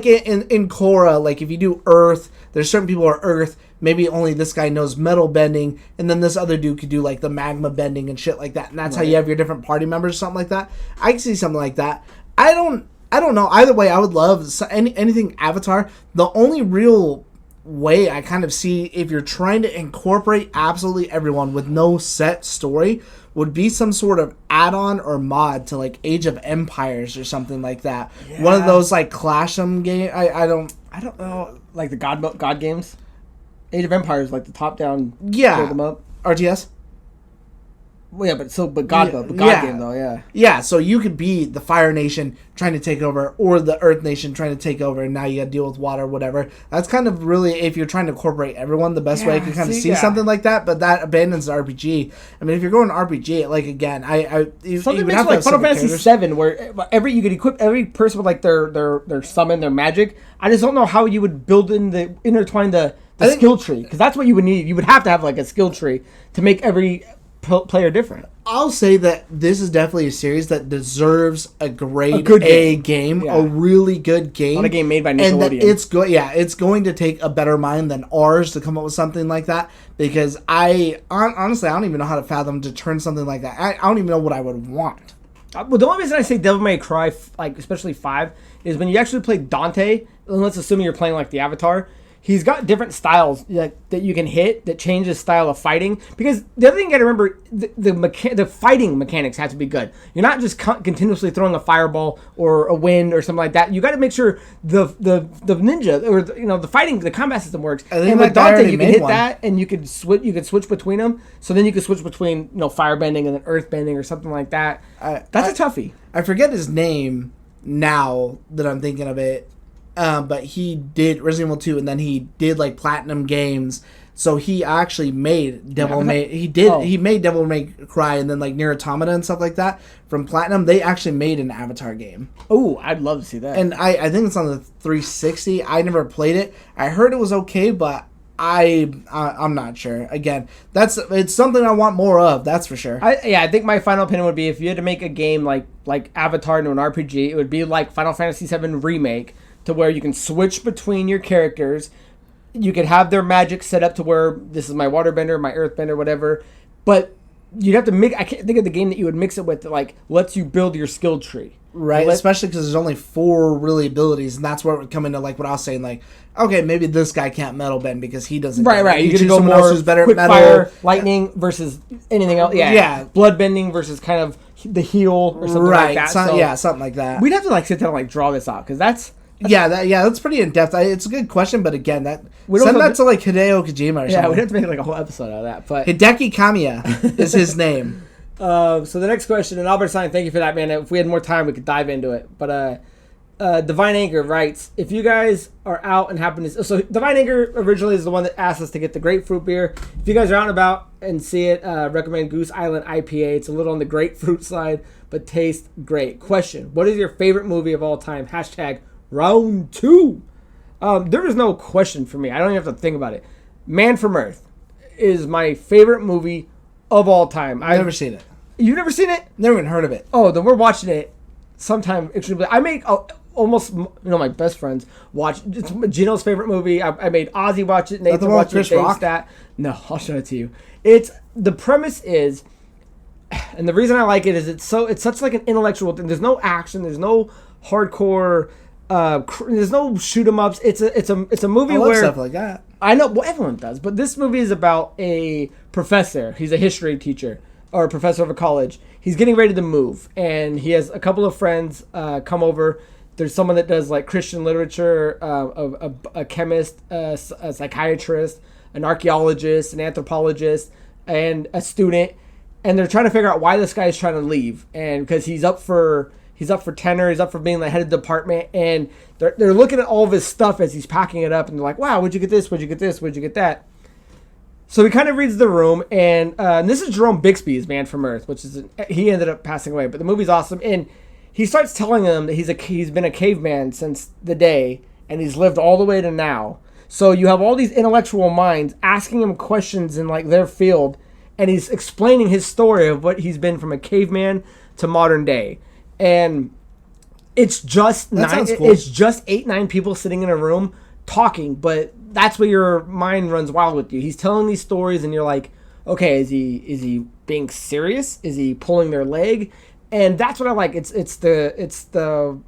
in Korra, like if you do Earth, there's certain people who are Earth, maybe only this guy knows metal bending, and then this other dude could do like the magma bending and shit like that. And that's how you have your different party members or something like that. I can see something like that. I don't know. Either way, I would love anything Avatar. The only real way I kind of see, if you're trying to incorporate absolutely everyone with no set story, would be some sort of add-on or mod to like Age of Empires or something like that. Yeah. One of those like Clash 'em game. I don't know, like the God games. Age of Empires, like the top-down. Yeah. Build them up. RTS. Well, yeah, but God game though, yeah. Yeah, so you could be the Fire Nation trying to take over, or the Earth Nation trying to take over, and now you got to deal with water, whatever. That's kind of really, if you're trying to incorporate everyone, the best way you can kind of see something like that. But that abandons the RPG. I mean, if you're going RPG, like again, something makes like Final Fantasy VII, where you could equip every person with like their summon, their magic. I just don't know how you would intertwine the skill tree, because that's what you would need. You would have to have like a skill tree to make every player different. I'll say that this is definitely a series that deserves a grade A game, a really good game. Not a game made by Nickelodeon. And it's going to take a better mind than ours to come up with something like that, because honestly, I don't even know how to fathom to turn something like that. I don't even know what I would want. Well, the only reason I say Devil May Cry, like especially 5, is when you actually play Dante, and let's assume you're playing like the Avatar, he's got different styles that you can hit that change his style of fighting. Because the other thing you got to remember, the fighting mechanics have to be good. You're not just continuously throwing a fireball or a wind or something like that. You got to make sure the ninja or the fighting, the combat system works. And with Dante, you can hit that and you could switch between them. So then you could switch between firebending and then earthbending or something like that. That's a toughie. I forget his name now that I'm thinking of it. But he did Resident Evil 2, and then he did like Platinum Games. So he actually made Devil May Cry, and then like Nier Automata and stuff like that from Platinum. They actually made an Avatar game. Oh, I'd love to see that. And I think it's on the 360. I never played it. I heard it was okay, but I'm not sure. Again, it's something I want more of. That's for sure. I think my final opinion would be, if you had to make a game like Avatar into an RPG, it would be like Final Fantasy VII Remake, to where you can switch between your characters. You could have their magic set up to where this is my waterbender, my earthbender, whatever. But you'd have to I can't think of the game that you would mix it with that like lets you build your skill tree. Right, especially because there's only 4 really abilities, and that's where it would come into like what I was saying, like, okay, maybe this guy can't metal bend because he doesn't. Right. You could go more else who's better quick at metal. Fire, lightning versus anything else. Yeah. Blood bending versus kind of the heal or something like that. Something like that. We'd have to like sit down and like draw this out, because that's pretty in depth. It's a good question, but again, send that to like Hideo Kojima or something. Yeah, we'd have to make like a whole episode out of that. But Hideki Kamiya is his name. So the next question, and Albert Stein, thank you for that, man. If we had more time, we could dive into it. But Divine Anger writes, if you guys are out and happen to... So Divine Anger originally is the one that asked us to get the grapefruit beer. If you guys are out and about and see it, recommend Goose Island IPA. It's a little on the grapefruit side, but tastes great. Question, what is your favorite movie of all time? Hashtag round 2. There is no question for me. I don't even have to think about it. Man from Earth is my favorite movie of all time. I've never seen it. You've never seen it? Never even heard of it. Oh, then we're watching it sometime. I make almost, my best friends watch. It's Gino's favorite movie. I made Ozzy watch it. Nathan watch it. Dave Stat. No, I'll show it to you. The premise is, and the reason I like it is it's such like an intellectual thing. There's no action. There's no hardcore. There's no shoot 'em ups. It's a movie I love where stuff like that. I know, well, everyone does, but this movie is about a professor. He's a history teacher or a professor of a college. He's getting ready to move, and he has a couple of friends come over. There's someone that does like Christian literature, a chemist, a psychiatrist, an archaeologist, an anthropologist, and a student. And they're trying to figure out why this guy is trying to leave, and because he's up for tenure, he's up for being the head of the department, and they're looking at all of his stuff as he's packing it up, and they're like, wow, where'd you get this? Where'd you get this? Where'd you get that? So he kind of reads the room, and this is Jerome Bixby's Man from Earth, which is he ended up passing away, but the movie's awesome. And he starts telling them that he's been a caveman since the day, and he's lived all the way to now. So you have all these intellectual minds asking him questions in like their field, and he's explaining his story of what he's been from a caveman to modern day. And it's just it's just 8-9 people sitting in a room talking, but that's where your mind runs wild with you. He's telling these stories, and you're like, okay, is he being serious? Is he pulling their leg? And that's what I like. It's the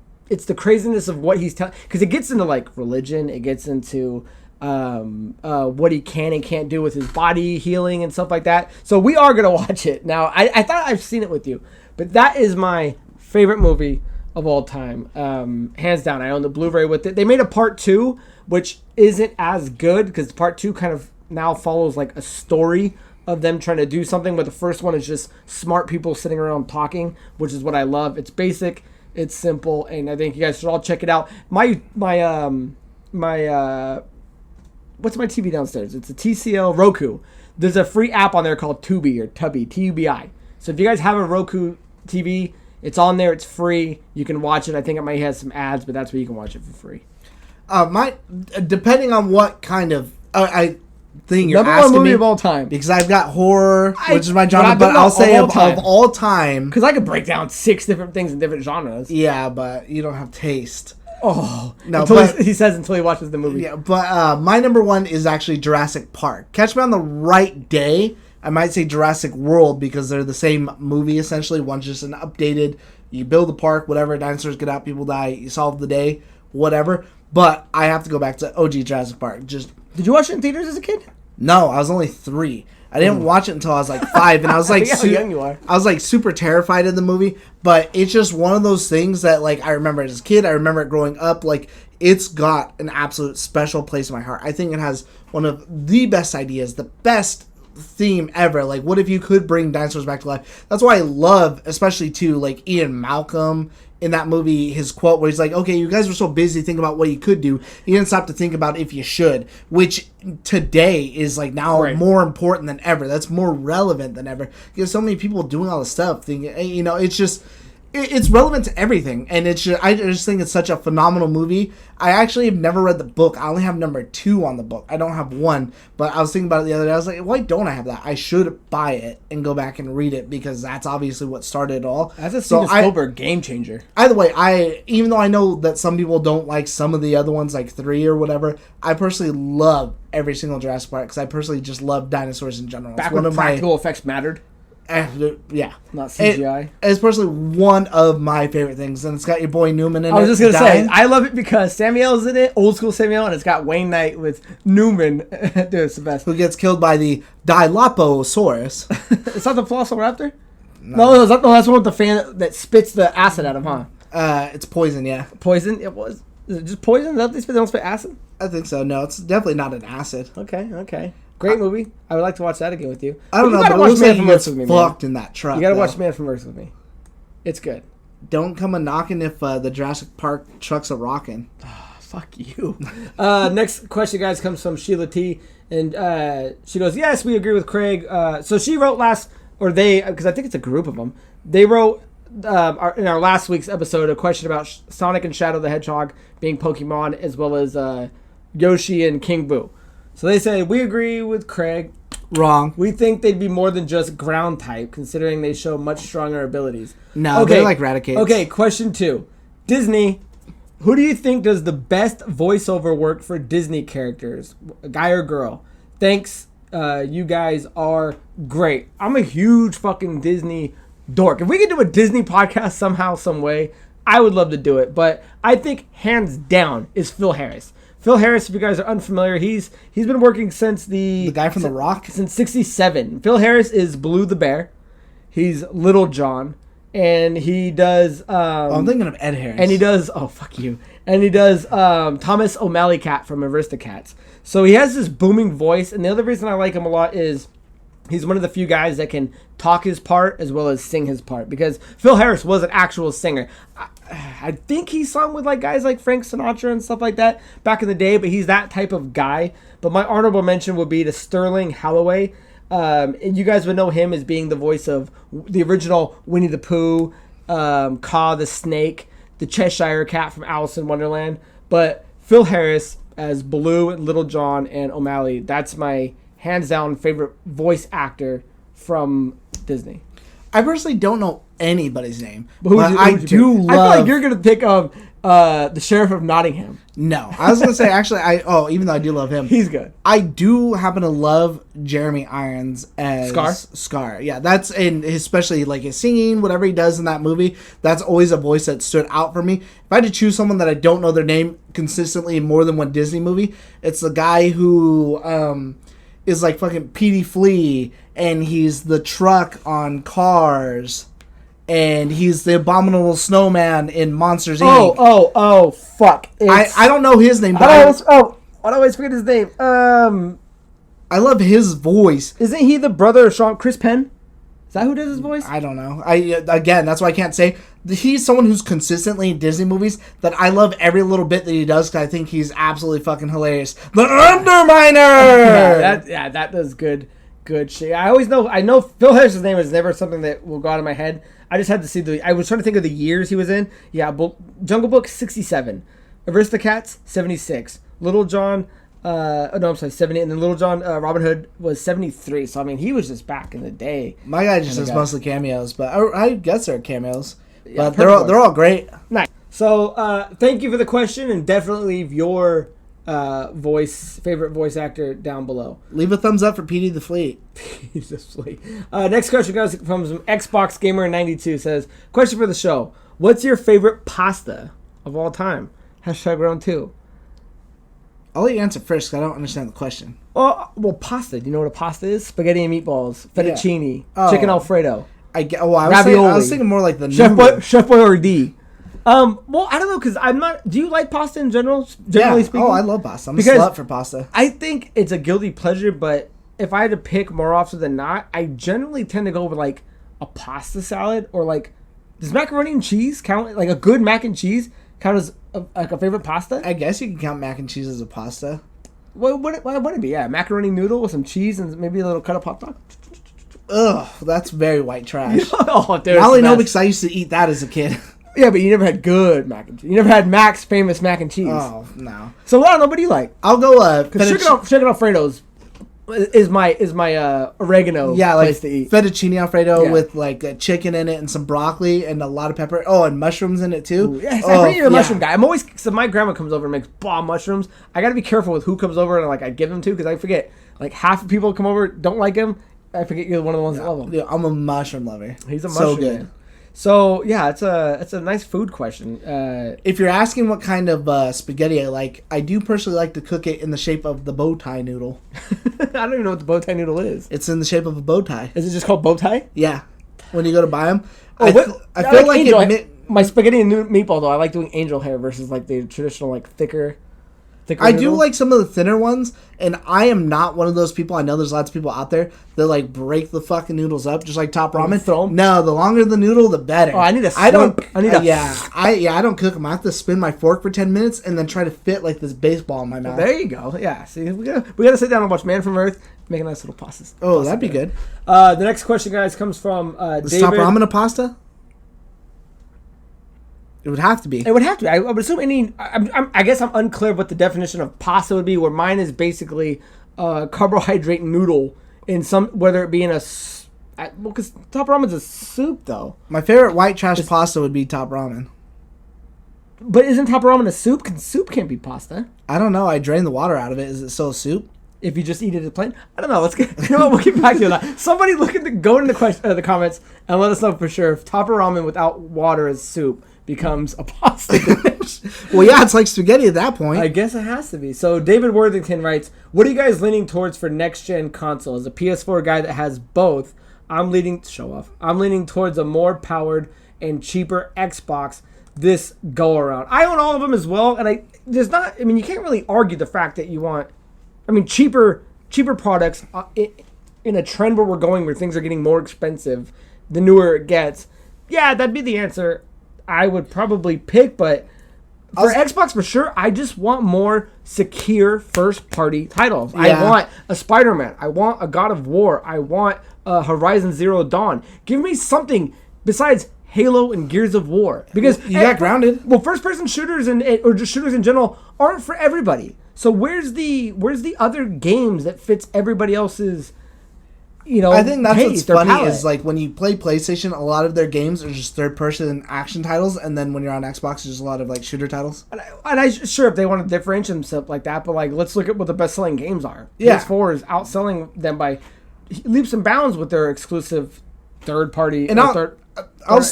craziness of what he's telling, because it gets into like religion. It gets into what he can and can't do with his body healing and stuff like that. So we are gonna watch it now. I thought I've seen it with you, but that is my favorite movie of all time, hands down. I own the Blu-ray with it. They made a part 2, which isn't as good because part 2 kind of now follows like a story of them trying to do something, but the first one is just smart people sitting around talking, which is what I love. It's basic, it's simple, and I think you guys should all check it out. My what's my TV downstairs? It's a TCL Roku. There's a free app on there called Tubi or Tubby, Tubi. So if you guys have a Roku TV, it's on there. It's free. You can watch it. I think it might have some ads, but that's where you can watch it for free. Depending on what kind of thing you're number asking one movie me, of all time, because I've got horror, which is my genre, but I'll say of all time, because I could break down 6 different things in different genres. Yeah, but you don't have taste. Oh no! He says until he watches the movie. Yeah, but my number one is actually Jurassic Park. Catch me on the right day. I might say Jurassic World because they're the same movie essentially. One's just an updated, you build a park, whatever, dinosaurs get out, people die, you solve the day, whatever. But I have to go back to OG Jurassic Park. Did you watch it in theaters as a kid? No, I was only 3. I didn't watch it until I was like 5, and I was like, how young you are. I was like super terrified of the movie. But it's just one of those things that like I remember as a kid. I remember it growing up. Like it's got an absolute special place in my heart. I think it has one of the best ideas, the best theme ever. Like, what if you could bring dinosaurs back to life? That's why I love, especially too, like Ian Malcolm in that movie, his quote where he's like, okay, you guys were so busy thinking about what you could do, you didn't stop to think about if you should, which today is like now more important than ever. That's more relevant than ever because so many people doing all this stuff thinking, you know, it's just it's relevant to everything, and I just think it's such a phenomenal movie. I actually have never read the book. I only have number 2 on the book. I don't have 1, but I was thinking about it the other day. I was like, why don't I have that? I should buy it and go back and read it because that's obviously what started it all. That's a Steven Spielberg game changer. Either way, even though I know that some people don't like some of the other ones, like 3 or whatever, I personally love every single Jurassic Park because I personally just love dinosaurs in general. Back when practical effects mattered. Yeah, not CGI. It's personally one of my favorite things, and it's got your boy Newman in it. I was just gonna say, I love it because Samuel's in it, old school Samuel, and it's got Wayne Knight with Newman. Dude, it's the best. Who gets killed by the Dilophosaurus? It's not the Velociraptor? No, that's the one with the fan that spits the acid at him, huh? It's poison, yeah. Poison? It was. Is it just poison? Is that they don't spit acid? I think so. No, it's definitely not an acid. Okay. Great movie. I would like to watch that again with you. I don't know, but it looks like he gets fucked in that truck. You gotta watch Man from Earth with me. It's good. Don't come a knocking if the Jurassic Park truck's a rockin'. Fuck you. Next question, guys, comes from Sheila T. And she goes, yes, we agree with Craig. So she wrote because I think it's a group of them. They wrote in our last week's episode a question about Sonic and Shadow the Hedgehog being Pokemon, as well as Yoshi and King Boo. So they say, we agree with Craig. Wrong. We think they'd be more than just ground type, considering they show much stronger abilities. No, they're like Raticates. Okay, question 2. Disney. Who do you think does the best voiceover work for Disney characters, guy or girl? Thanks, you guys are great. I'm a huge fucking Disney dork. If we could do a Disney podcast somehow, some way, I would love to do it. But I think hands down is Phil Harris. Phil Harris, if you guys are unfamiliar, he's been working since the guy from The Rock, since '67. Phil Harris is Blue the Bear. He's Little John. And he does... I'm thinking of Ed Harris. And he does... Oh, fuck you. And he does Thomas O'Malley Cat from Aristocats. So he has this booming voice. And the other reason I like him a lot is he's one of the few guys that can talk his part as well as sing his part. Because Phil Harris was an actual singer. I think he sung with like guys like Frank Sinatra and stuff like that back in the day. But he's that type of guy. But my honorable mention would be to Sterling Holloway. And you guys would know him as being the voice of the original Winnie the Pooh, Caw the Snake, the Cheshire Cat from Alice in Wonderland. But Phil Harris as Baloo, Little John, and O'Malley, that's my hands down favorite voice actor from Disney. I personally don't know anybody's name, but I feel like you're going to pick of the Sheriff of Nottingham. No, I was going to say, actually, even though I do love him. He's good. I do happen to love Jeremy Irons as Scar. Yeah, that's, and especially like his singing, whatever he does in that movie, that's always a voice that stood out for me. If I had to choose someone that I don't know their name consistently in more than one Disney movie, it's the guy who is like fucking Petey Flea, and he's the truck on Cars. And he's the abominable snowman in Monsters Inc. Oh, fuck. I don't know his name. But I always forget his name. I love his voice. Isn't he the brother of Chris Penn? Is that who does his voice? I don't know. Again, that's why I can't say. He's someone who's consistently in Disney movies that I love every little bit that he does because I think he's absolutely fucking hilarious. The Underminer! that does good shit. I know Phil Harris' name is never something that will go out of my head. I just had to see I was trying to think of the years he was in. Yeah, Jungle Book 67, Aristocats 76, Little John, 70, and then Little John Robin Hood was 73. So I mean, he was just back in the day. My guy just does mostly cameos, but I guess they're cameos. Yeah, but they're all great. Nice. So thank you for the question, and definitely leave your favorite voice actor down below. Leave a thumbs up for Petey the Fleet. Petey the Fleet. Next question comes from Xbox Gamer 92. Says, question for the show: what's your favorite pasta of all time? #round 2. I'll let you answer first because I don't understand the question. Well, pasta. Do you know what a pasta is? Spaghetti and meatballs, fettuccine, chicken Alfredo. I was thinking more like the Chef Boyardee. Well, I don't know, because I'm not... Do you like pasta in general? Generally speaking? Oh, I love pasta. I'm a slut for pasta. I think it's a guilty pleasure, but if I had to pick more often than not, I generally tend to go with, like, a pasta salad, or, like... Does macaroni and cheese count? Like, a good mac and cheese count as, a favorite pasta? I guess you can count mac and cheese as a pasta. Why wouldn't it be? Yeah, macaroni noodle with some cheese and maybe a little cut-up hot dog. Ugh, that's very white trash. Oh, dude, I only know because I used to eat that as a kid. Yeah, but you never had good mac and cheese. You never had Mac's famous mac and cheese. Oh, no. So I don't know. What do you like? I'll go chicken Alfredo's is my oregano place to eat. Fettuccine Alfredo with like chicken in it and some broccoli and a lot of pepper. Oh, and mushrooms in it too. Ooh, yes, I'm a mushroom guy. I'm always, so my grandma comes over and makes bomb mushrooms. I gotta be careful with who comes over and like I give them to, because I forget like half the people come over don't like them. I forget you're one of the ones that love them. Yeah, I'm a mushroom lover. He's a mushroom. So good. Man. So yeah, it's a nice food question. If you're asking what kind of spaghetti I like, I do personally like to cook it in the shape of the bow tie noodle. I don't even know what the bow tie noodle is. It's in the shape of a bow tie. Is it just called bow tie? Yeah. When you go to buy them, I feel like my spaghetti and meatball though. I like doing angel hair versus like the traditional like thicker I do like some of the thinner ones, and I am not one of those people. I know there's lots of people out there that like break the fucking noodles up just like Top Ramen. Throw 'em? No, the longer the noodle, the better. Oh, I need a I don't. slurp. I need a. I don't cook them. I have to spin my fork for 10 minutes and then try to fit like this baseball in my mouth. There you go. Yeah. See, we gotta sit down and watch Man from Earth, make a nice little pastas. Oh, that'd be good. The next question, guys, comes from Is David. Top Ramen a pasta? It would have to be. It would have to be. I would assume any. I guess I'm unclear what the definition of pasta would be. Where mine is basically carbohydrate noodle in some, whether it be in a. Well, because Top Ramen's a soup though. My favorite white trash pasta would be Top Ramen. But isn't Top Ramen a soup? Soup can't be pasta. I don't know. I drain the water out of it. Is it still a soup? If you just eat it plain, I don't know. Let's get. You know what? We'll get back to that. Somebody go into the comments and let us know for sure if Top Ramen without water as soup becomes a pasta. Well, yeah, it's like spaghetti at that point. I guess it has to be. So David Worthington writes, "What are you guys leaning towards for next gen console? As a PS4 guy that has both, I'm leaning towards a more powered and cheaper Xbox this go around. I own all of them as well, and you can't really argue the fact that you want, cheaper products in a trend where we're going, where things are getting more expensive the newer it gets. Yeah, that'd be the answer I would probably pick, but for Xbox for sure, I just want more secure first-party titles. Yeah. I want a Spider-Man. I want a God of War. I want Horizon Zero Dawn. Give me something besides Halo and Gears of War, because you got Grounded. Well, first-person shooters or just shooters in general aren't for everybody. So where's the other games that fits everybody else's? I think that's what's funny is like when you play PlayStation, a lot of their games are just third-person action titles, and then when you're on Xbox, there's a lot of like shooter titles. And I sure if they want to differentiate themselves like that, but like let's look at what the best-selling games are. Yeah. PS4 is outselling them by leaps and bounds with their exclusive third-party. And I'll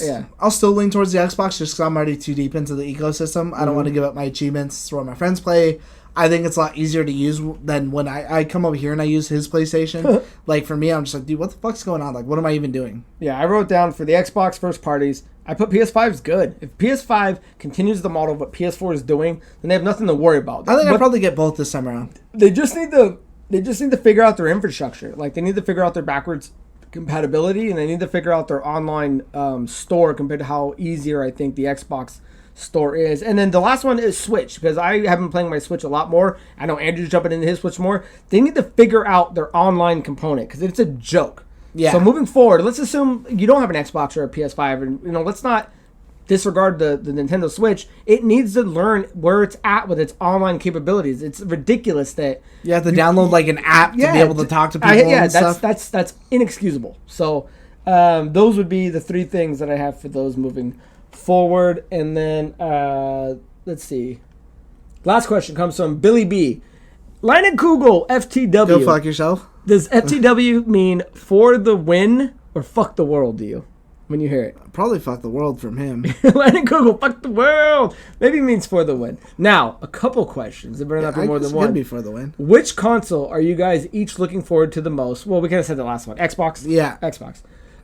still lean towards the Xbox just because I'm already too deep into the ecosystem. I don't want to give up my achievements where my friends play. I think it's a lot easier to use than when I come over here and I use his PlayStation. Like, for me, I'm just like, dude, what the fuck's going on? Like, what am I even doing? Yeah, I wrote down for the Xbox first parties, I put PS5 is good. If PS5 continues the model of what PS4 is doing, then they have nothing to worry about. I think I'll probably get both this time around. They just need to figure out their infrastructure. Like, they need to figure out their backwards compatibility, and they need to figure out their online store compared to how easier I think the Xbox store is. And then the last one is Switch, because I have been playing my Switch a lot more. I know Andrew's jumping into his Switch more. They need to figure out their online component, because it's a joke. Yeah. So moving forward, let's assume you don't have an Xbox or a PS5, and let's not disregard the Nintendo Switch. It needs to learn where it's at with its online capabilities. It's ridiculous that you have to download like an app to be able to talk to people. That's inexcusable. So those would be the three things that I have for those moving forward. And then let's see. Last question comes from Billy B. Leinenkugel FTW. Go fuck yourself. Does FTW mean for the win or fuck the world to you when you hear it? Probably fuck the world from him. Leinenkugel, fuck the world. Maybe it means for the win. Now, a couple questions. There better not be more than one. It could be for the win. Which console are you guys each looking forward to the most? Well, we kind of said the last one. Xbox? Yeah. Xbox.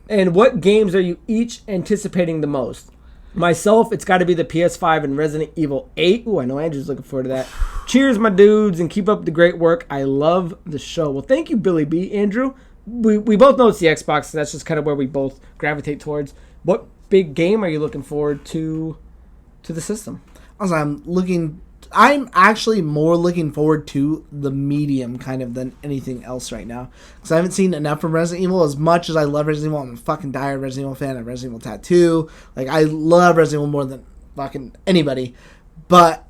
And what games are you each anticipating the most? Myself, it's got to be the PS5 and Resident Evil 8. Ooh, I know Andrew's looking forward to that. Cheers, my dudes, and keep up the great work. I love the show. Well, thank you, Billy B. Andrew, we both know it's the Xbox, so that's just kind of where we both gravitate towards. What big game are you looking forward to the system? I'm actually more looking forward to the medium kind of than anything else right now, because I haven't seen enough from Resident Evil. As much as I love Resident Evil, I'm a fucking diehard Resident Evil fan. I have Resident Evil tattoo. Like, I love Resident Evil more than fucking anybody. But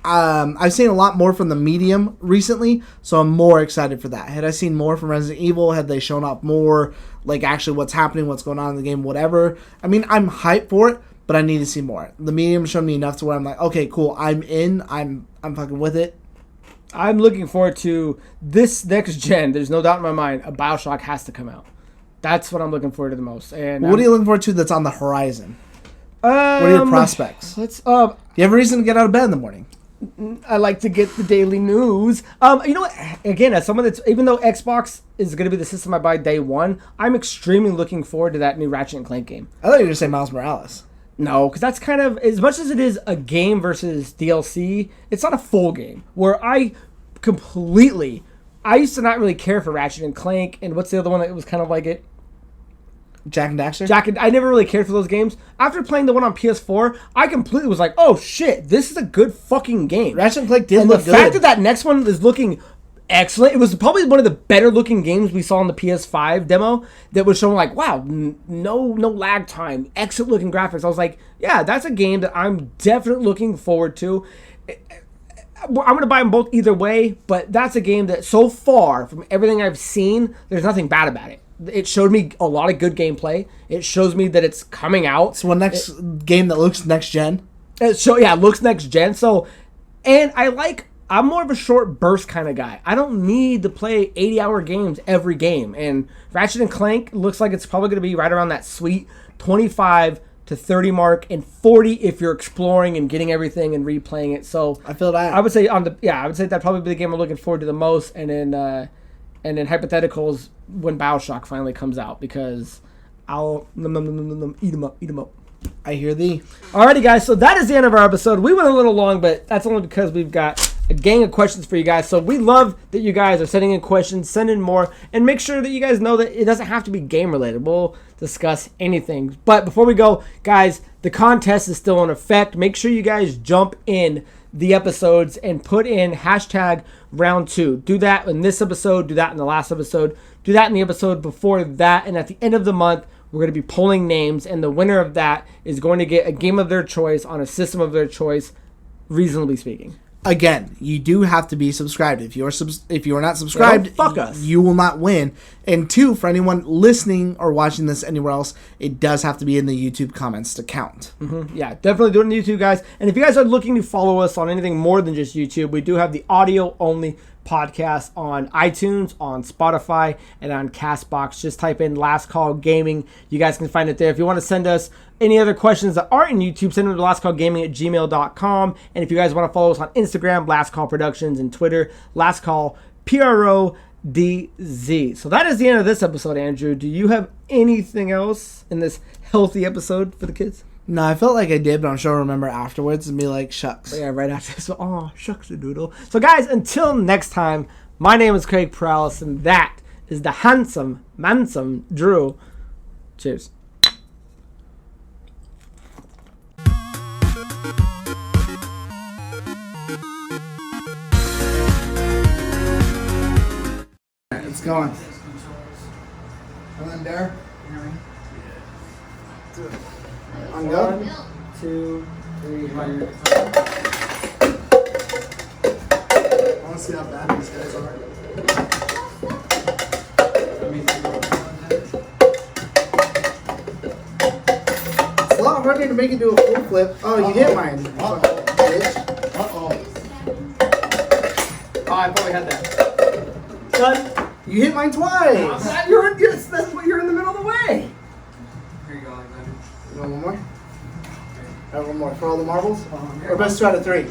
I've seen a lot more from the medium recently, so I'm more excited for that. Had I seen more from Resident Evil, had they shown off more, like actually what's happening, what's going on in the game, whatever. I mean, I'm hyped for it, but I need to see more. The medium showed me enough to where I'm like, okay, cool, I'm in, I'm fucking with it. I'm looking forward to this next gen. There's no doubt in my mind, a BioShock has to come out. That's what I'm looking forward to the most. And what are you looking forward to that's on the horizon? What are your prospects? Do you have a reason to get out of bed in the morning? I like to get the daily news. You know what? Again, as someone that's, even though Xbox is going to be the system I buy day one, I'm extremely looking forward to that new Ratchet & Clank game. I thought you were going to say Miles Morales. No, because that's kind of, as much as it is a game versus DLC, it's not a full game. Where I used to not really care for Ratchet and Clank, and what's the other one that was kind of like it? Jack and Daxter? I never really cared for those games. After playing the one on PS4, I completely was like, oh shit, this is a good fucking game. Ratchet and Clank did And look the fact that next one is looking excellent. It was probably one of the better looking games we saw in the PS5 demo that was showing like, wow, no lag time, excellent looking graphics. I was like, yeah, that's a game that I'm definitely looking forward to. I'm going to buy them both either way, but that's a game that so far, from everything I've seen, there's nothing bad about it. It showed me a lot of good gameplay. It shows me that it's coming out. So game that looks next gen? It looks next gen. So, and I'm more of a short burst kind of guy. I don't need to play 80-hour games every game. And Ratchet and Clank looks like it's probably going to be right around that sweet 25 to 30 mark, and 40 if you're exploring and getting everything and replaying it. So I feel that. I would say that'd probably be the game I'm looking forward to the most. And then hypotheticals when BioShock finally comes out, because I'll eat them up. I hear thee. Alrighty, guys. So that is the end of our episode. We went a little long, but that's only because we've got a gang of questions for you guys. So we love that you guys are sending in questions. Send in more, and make sure that you guys know that it doesn't have to be game related. We'll discuss anything. But before we go, guys, the contest is still in effect. Make sure you guys jump in the episodes and put in hashtag round 2. Do that in this episode. Do that in the last episode. Do that in the episode before that. And at the end of the month, we're going to be pulling names, and the winner of that is going to get a game of their choice on a system of their choice, reasonably speaking. Again, you do have to be subscribed. If you're not subscribed, fuck us. You will not win. And 2, for anyone listening or watching this anywhere else, it does have to be in the YouTube comments to count. Mm-hmm. Yeah, definitely do it on YouTube, guys. And if you guys are looking to follow us on anything more than just YouTube, we do have the audio-only podcast on iTunes, on Spotify, and on CastBox. Just type in Last Call Gaming. You guys can find it there. If you want to send us any other questions that aren't in YouTube, send them to lastcallgaming@gmail.com. And if you guys want to follow us on Instagram, Last Call Productions, and Twitter, Last Call PRODZ. So that is the end of this episode, Andrew. Do you have anything else in this healthy episode for the kids? No, I felt like I did, but I'm sure I'll remember afterwards and be like, shucks. Yeah, right after this. Oh, shucks a doodle. So, guys, until next time, my name is Craig Perales, and that is the handsome Drew. Cheers. It's going. And then there. On go. 1, 2, 3. I want to see how bad these guys are. It's a lot harder to make it do a full flip. Oh, you hit mine. Bitch. Oh, I probably had that. Done. You hit mine twice. That's what you're in the middle of the way. Here you go, Alexander. You want one more? I have one more for all the marbles? Or best 2 out of 3?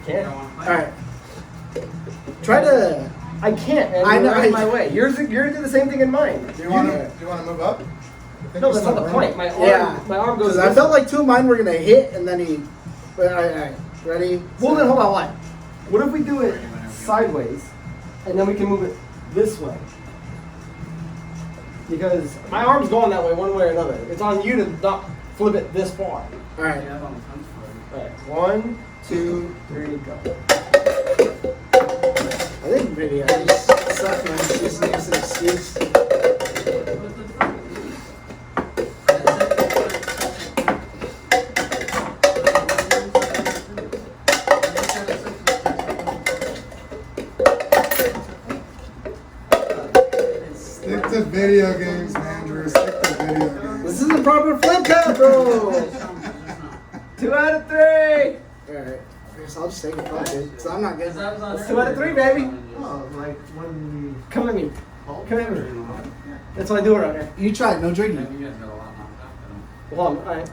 Can't. Alright. Try to... I can't, man. I know. You're in my way. You're going to do the same thing in mine. Do you want to move up? No, that's not the point. My arm goes... I felt like 2 of mine were going to hit, and then he... Alright. Ready? Hold on. What if we do it sideways, and then we can move it this way? Because my arm's going that way one way or another. It's on you to not flip it this far. Alright. Alright, 1, 2, 3, go. I think maybe I just suck and I'm just using it as an excuse. Stick to video games, Mandrew. Stick to video games. This is the proper flip cut, bro! 2 out of 3! Alright. I guess I'll just take it, because I'm not good. That's 2 out of 3, baby. Oh, like when Come at me. Come at me. That's what I do around here. You tried, no drinking. you guys got a lot knocked out. Hold on, alright.